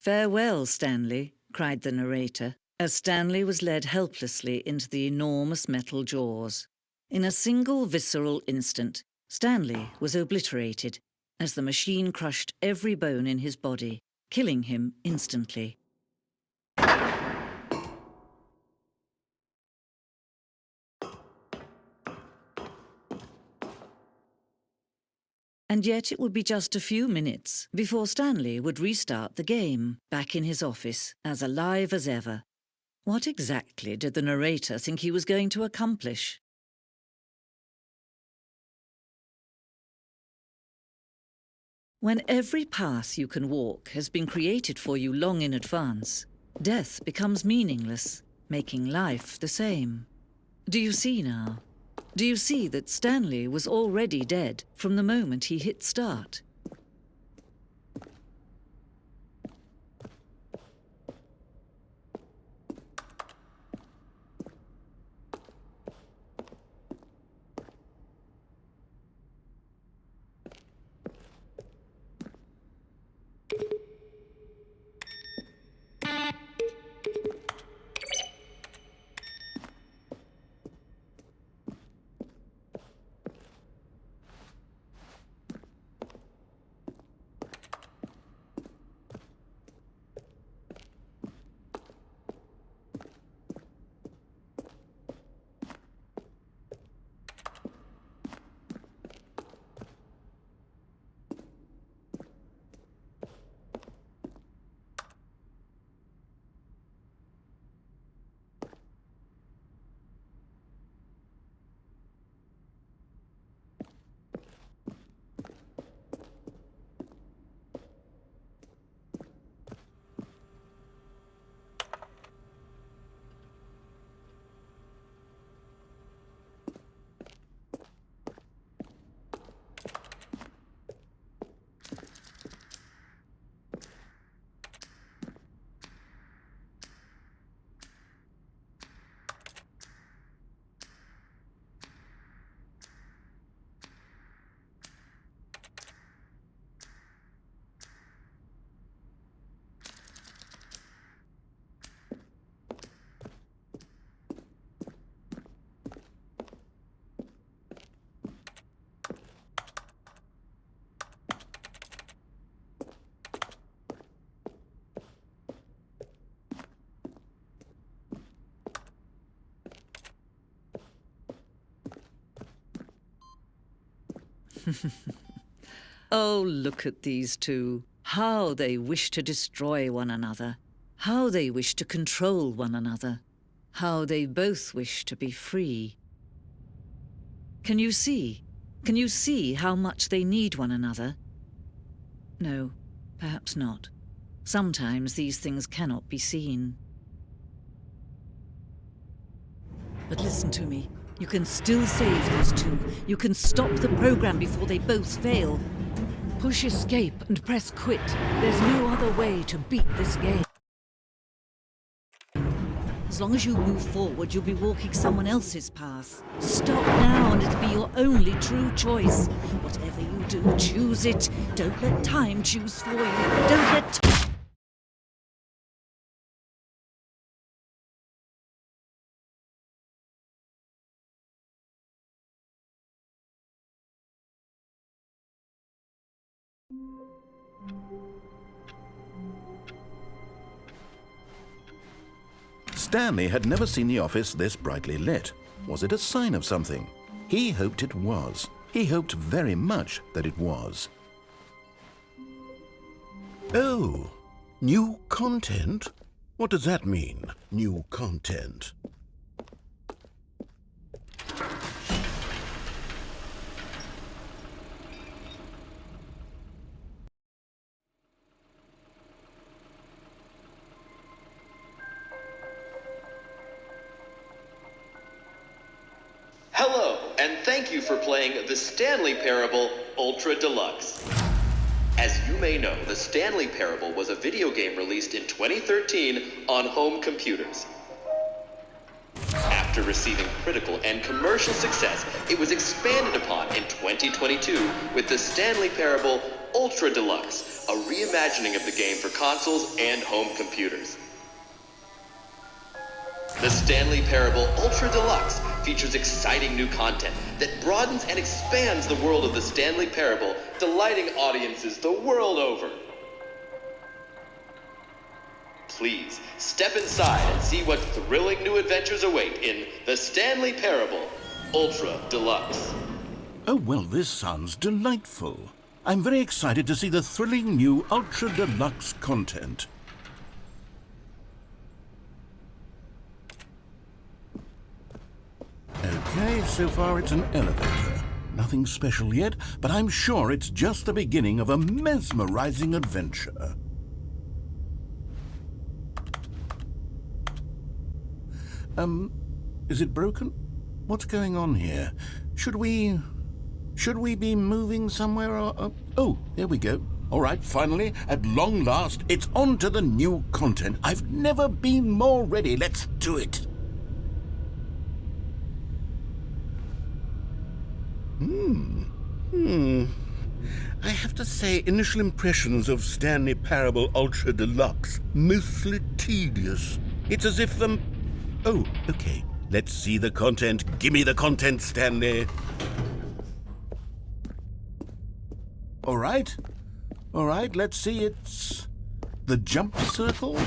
"Farewell, Stanley," cried the narrator, as Stanley was led helplessly into the enormous metal jaws. In a single visceral instant, Stanley was obliterated as the machine crushed every bone in his body, killing him instantly. And yet it would be just a few minutes before Stanley would restart the game, back in his office, as alive as ever. What exactly did the narrator think he was going to accomplish? When every path you can walk has been created for you long in advance, death becomes meaningless, making life the same. Do you see now? Do you see that Stanley was already dead from the moment he hit start? Oh, look at these two. How they wish to destroy one another. How they wish to control one another. How they both wish to be free. Can you see? Can you see how much they need one another? No, perhaps not. Sometimes these things cannot be seen. But listen to me. You can still save these two. You can stop the program before they both fail. Push escape and press quit. There's no other way to beat this game. As long as you move forward, you'll be walking someone else's path. Stop now and it'll be your only true choice. Whatever you do, choose it. Don't let time choose for you. Don't let... Stanley had never seen the office this brightly lit. Was it a sign of something? He hoped it was. He hoped very much that it was. Oh, new content? What does that mean, new content? Hello, and thank you for playing the Stanley Parable Ultra Deluxe. As you may know, the Stanley Parable was a video game released in 2013 on home computers. After receiving critical and commercial success, it was expanded upon in 2022 with the Stanley Parable Ultra Deluxe, a reimagining of the game for consoles and home computers. The Stanley Parable Ultra Deluxe features exciting new content that broadens and expands the world of the Stanley Parable, delighting audiences the world over. Please, step inside and see what thrilling new adventures await in the Stanley Parable Ultra Deluxe. Oh, well, this sounds delightful. I'm very excited to see the thrilling new Ultra Deluxe content. Okay, so far it's an elevator. Nothing special yet, but I'm sure it's just the beginning of a mesmerizing adventure. Is it broken? What's going on here? Should we be moving somewhere or... Oh, there we go. All right, finally, at long last, it's on to the new content. I've never been more ready. Let's do it. I have to say, initial impressions of Stanley Parable Ultra Deluxe, mostly tedious. It's as if, Oh, okay. Let's see the content. Gimme the content, Stanley. All right, let's see. It's the jump circle.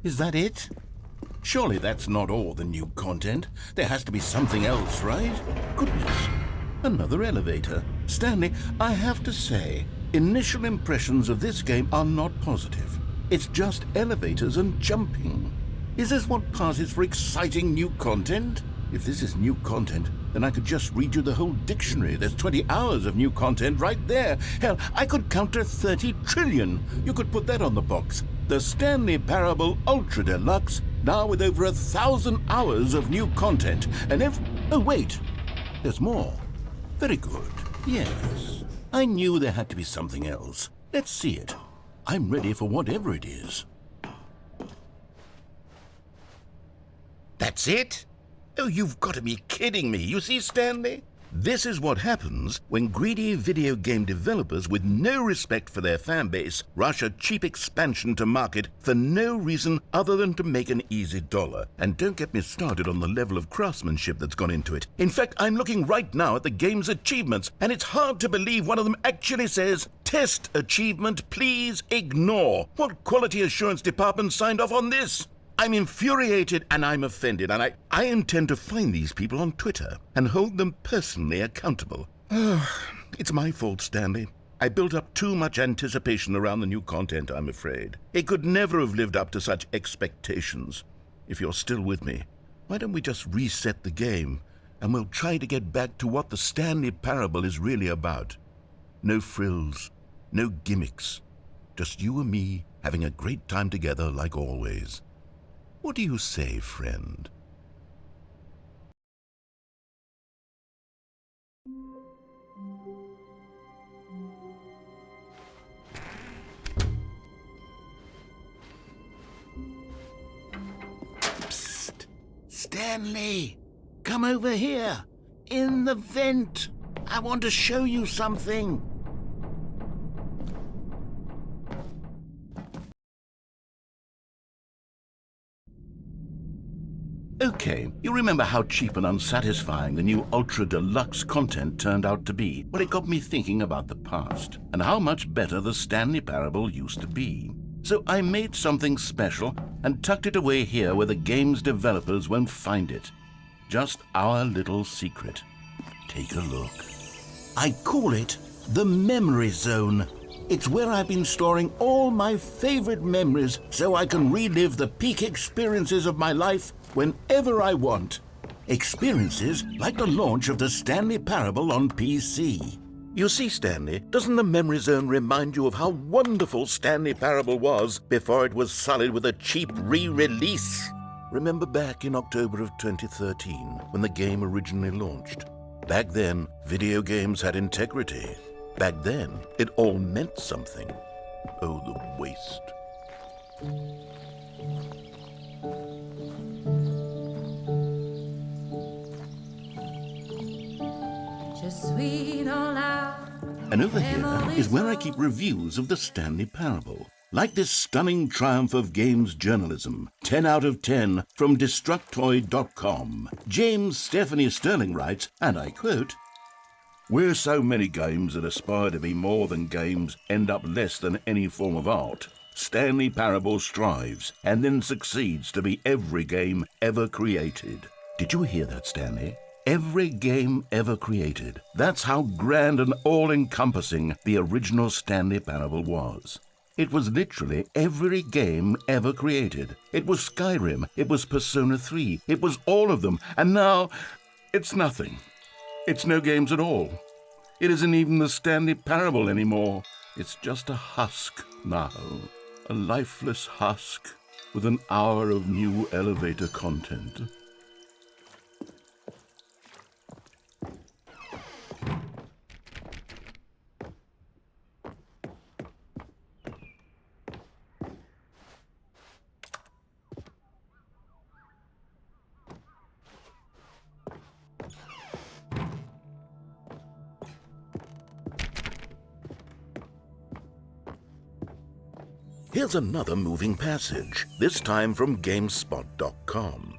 Is that it? Surely that's not all the new content. There has to be something else, right? Goodness, another elevator. Stanley, I have to say, initial impressions of this game are not positive. It's just elevators and jumping. Is this what passes for exciting new content? If this is new content, then I could just read you the whole dictionary. There's 20 hours of new content right there. Hell, I could count to 30 trillion. You could put that on the box. The Stanley Parable Ultra Deluxe, now with over 1,000 hours of new content. And oh, wait. There's more. Very good. Yes. I knew there had to be something else. Let's see it. I'm ready for whatever it is. That's it? Oh, you've got to be kidding me. You see, Stanley? This is what happens when greedy video game developers with no respect for their fan base rush a cheap expansion to market for no reason other than to make an easy dollar. And don't get me started on the level of craftsmanship that's gone into it. In fact, I'm looking right now at the game's achievements, and it's hard to believe one of them actually says, "Test achievement, please ignore." What quality assurance department signed off on this? I'm infuriated and I'm offended, and I intend to find these people on Twitter and hold them personally accountable. It's my fault, Stanley. I built up too much anticipation around the new content, I'm afraid. It could never have lived up to such expectations. If you're still with me, why don't we just reset the game, and we'll try to get back to what the Stanley Parable is really about. No frills, no gimmicks. Just you and me having a great time together like always. What do you say, friend? Psst! Stanley! Come over here! In the vent! I want to show you something! Okay, you remember how cheap and unsatisfying the new Ultra Deluxe content turned out to be? Well, it got me thinking about the past, and how much better the Stanley Parable used to be. So I made something special and tucked it away here where the game's developers won't find it. Just our little secret. Take a look. I call it the Memory Zone. It's where I've been storing all my favorite memories so I can relive the peak experiences of my life whenever I want. Experiences like the launch of the Stanley Parable on PC. You see, Stanley, doesn't the Memory Zone remind you of how wonderful Stanley Parable was before it was sullied with a cheap re-release? Remember back in October of 2013 when the game originally launched? Back then, video games had integrity. Back then, it all meant something. Oh, the waste. And over here is where I keep reviews of the Stanley Parable. Like this stunning triumph of games journalism, 10 out of 10 from Destructoid.com. James Stephanie Sterling writes, and I quote, "Where so many games that aspire to be more than games end up less than any form of art, Stanley Parable strives and then succeeds to be every game ever created." Did you hear that, Stanley? Every game ever created. That's how grand and all-encompassing the original Stanley Parable was. It was literally every game ever created. It was Skyrim, it was Persona 3, it was all of them, and now it's nothing. It's no games at all. It isn't even the Stanley Parable anymore. It's just a husk now. A lifeless husk with an hour of new elevator content. Here's another moving passage, this time from GameSpot.com.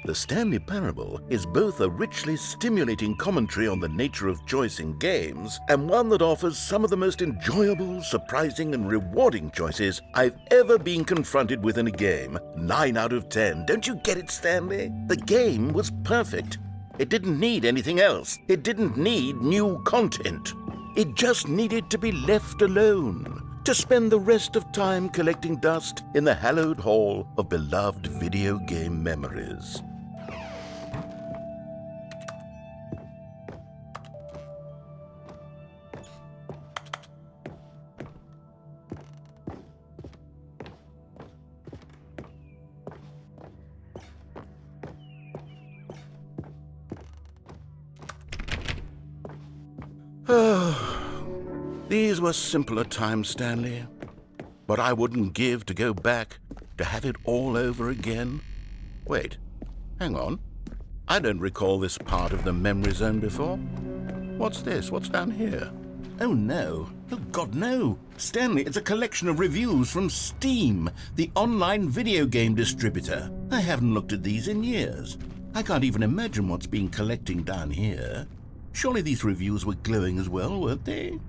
The Stanley Parable is both a richly stimulating commentary on the nature of choice in games and one that offers some of the most enjoyable, surprising, and rewarding choices I've ever been confronted with in a game. 9 out of 10. Don't you get it, Stanley? The game was perfect. It didn't need anything else. It didn't need new content. It just needed to be left alone, to spend the rest of time collecting dust in the hallowed hall of beloved video game memories. These were simpler times, Stanley. But I wouldn't give to go back, to have it all over again. Wait, hang on. I don't recall this part of the Memory Zone before. What's this? What's down here? Oh, no. Oh, God, no. Stanley, it's a collection of reviews from Steam, the online video game distributor. I haven't looked at these in years. I can't even imagine what's been collecting down here. Surely these reviews were glowing as well, weren't they?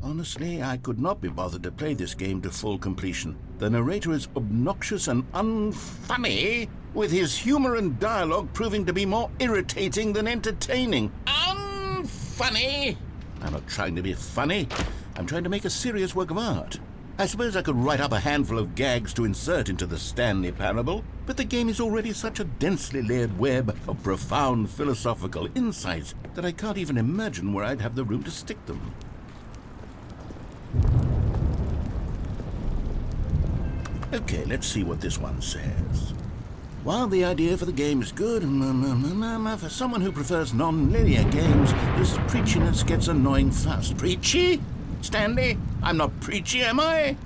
Honestly, I could not be bothered to play this game to full completion. The narrator is obnoxious and unfunny, with his humor and dialogue proving to be more irritating than entertaining. Unfunny! I'm not trying to be funny. I'm trying to make a serious work of art. I suppose I could write up a handful of gags to insert into the Stanley Parable, but the game is already such a densely layered web of profound philosophical insights that I can't even imagine where I'd have the room to stick them. Okay, let's see what this one says. While the idea for the game is good, for someone who prefers non-linear games, this preachiness gets annoying fast. Preachy? Stanley, I'm not preachy, am I?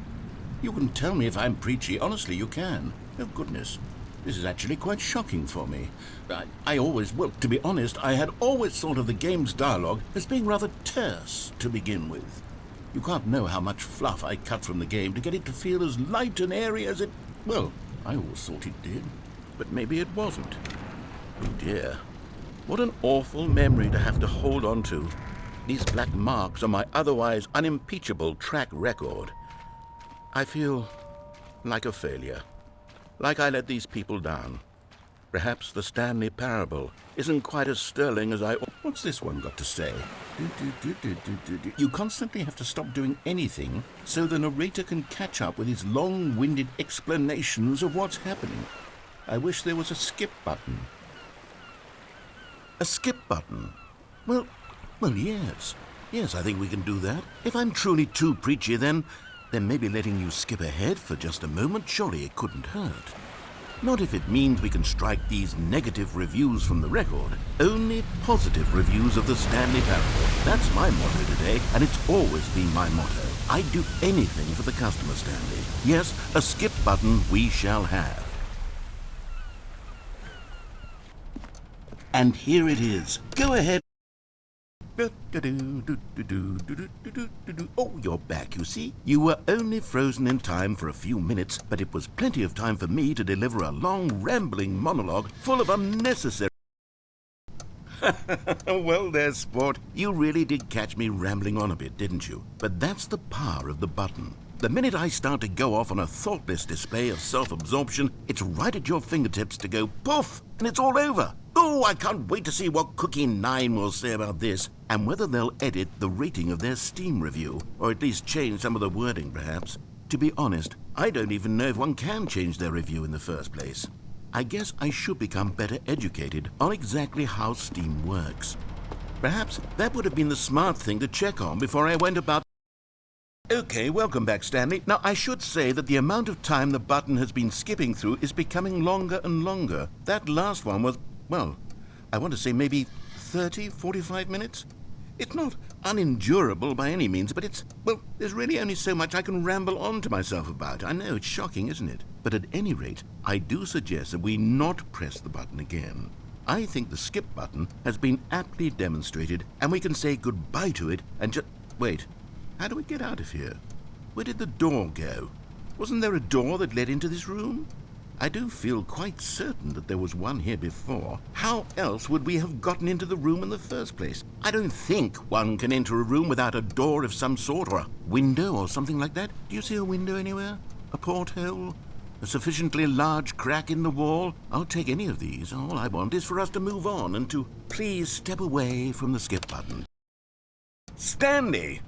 You can tell me if I'm preachy. Honestly, you can. Oh, goodness. This is actually quite shocking for me. To be honest, I had always thought of the game's dialogue as being rather terse to begin with. You can't know how much fluff I cut from the game to get it to feel as light and airy as it... Well, I always thought it did. But maybe it wasn't. Oh, dear. What an awful memory to have to hold on to. These black marks on my otherwise unimpeachable track record. I feel like a failure. Like I let these people down. Perhaps the Stanley Parable isn't quite as sterling as I... What's this one got to say? You constantly have to stop doing anything so the narrator can catch up with his long-winded explanations of what's happening. I wish there was a skip button. A skip button? Well, yes. Yes, I think we can do that. If I'm truly too preachy, then maybe letting you skip ahead for just a moment, surely it couldn't hurt. Not if it means we can strike these negative reviews from the record. Only positive reviews of the Stanley Parable. That's my motto today, and it's always been my motto. I'd do anything for the customer, Stanley. Yes, a skip button we shall have. And here it is. Go ahead. Oh, you're back, you see. You were only frozen in time for a few minutes, but it was plenty of time for me to deliver a long, rambling monologue full of unnecessary... Well, there's sport. You really did catch me rambling on a bit, didn't you? But that's the power of the button. The minute I start to go off on a thoughtless display of self-absorption, it's right at your fingertips to go poof, and it's all over. Oh, I can't wait to see what Cookie 9 will say about this, and whether they'll edit the rating of their Steam review, or at least change some of the wording, perhaps. To be honest, I don't even know if one can change their review in the first place. I guess I should become better educated on exactly how Steam works. Perhaps that would have been the smart thing to check on before I went about... Okay, welcome back, Stanley. Now, I should say that the amount of time the button has been skipping through is becoming longer and longer. That last one was... Well, I want to say maybe 30, 45 minutes? It's not unendurable by any means, but it's... Well, there's really only so much I can ramble on to myself about. I know, it's shocking, isn't it? But at any rate, I do suggest that we not press the button again. I think the skip button has been aptly demonstrated, and we can say goodbye to it and just... Wait, how do we get out of here? Where did the door go? Wasn't there a door that led into this room? I do feel quite certain that there was one here before. How else would we have gotten into the room in the first place? I don't think one can enter a room without a door of some sort, or a window or something like that. Do you see a window anywhere? A porthole? A sufficiently large crack in the wall? I'll take any of these. All I want is for us to move on and to please step away from the skip button. Stanley,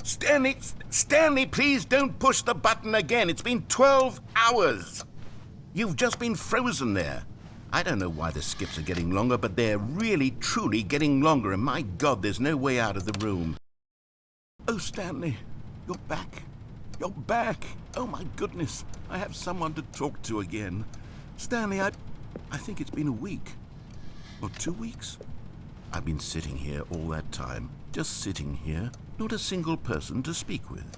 please don't push the button again. It's been 12 hours. You've just been frozen there. I don't know why the skips are getting longer, but they're really, truly getting longer, and my God, there's no way out of the room. Oh, Stanley, you're back. You're back. Oh, my goodness. I have someone to talk to again. Stanley, I think it's been a week. Or 2 weeks. I've been sitting here all that time. Just sitting here. Not a single person to speak with.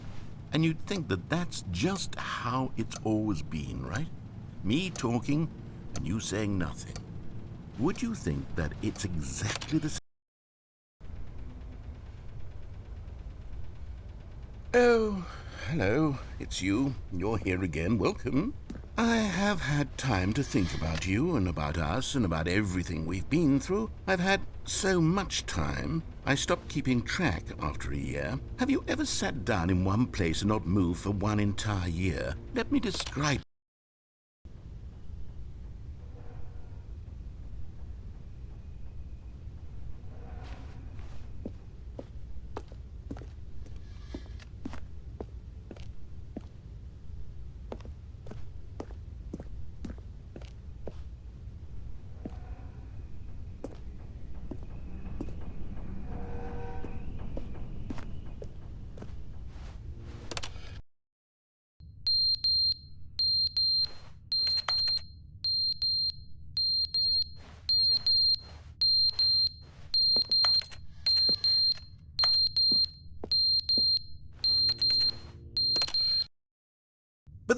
And you'd think that that's just how it's always been, right? Me talking, and you saying nothing. Would you think that it's exactly the same? Oh, hello, it's you. You're here again. Welcome. I have had time to think about you and about us and about everything we've been through. I've had so much time. I stopped keeping track after a year. Have you ever sat down in one place and not moved for one entire year? Let me describe.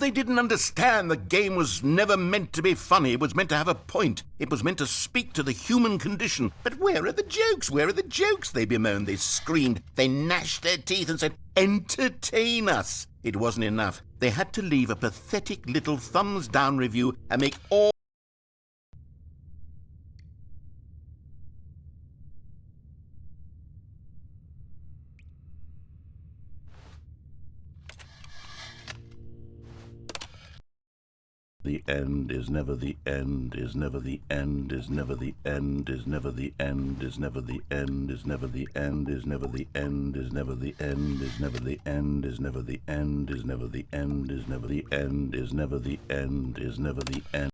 they didn't understand the game was never meant to be funny. It was meant to have a point. It was meant to speak to the human condition. But where are the jokes? Where are the jokes? They bemoaned, they screamed, they gnashed their teeth and said, entertain us. It wasn't enough. They had to leave a pathetic little thumbs-down review and make all The end is never the end, is never the end, is never the end, is never the end, is never the end, is never the end, is never the end, is never the end, is never the end, is never the end, is never the end, is never the end, is never the end, is never the end.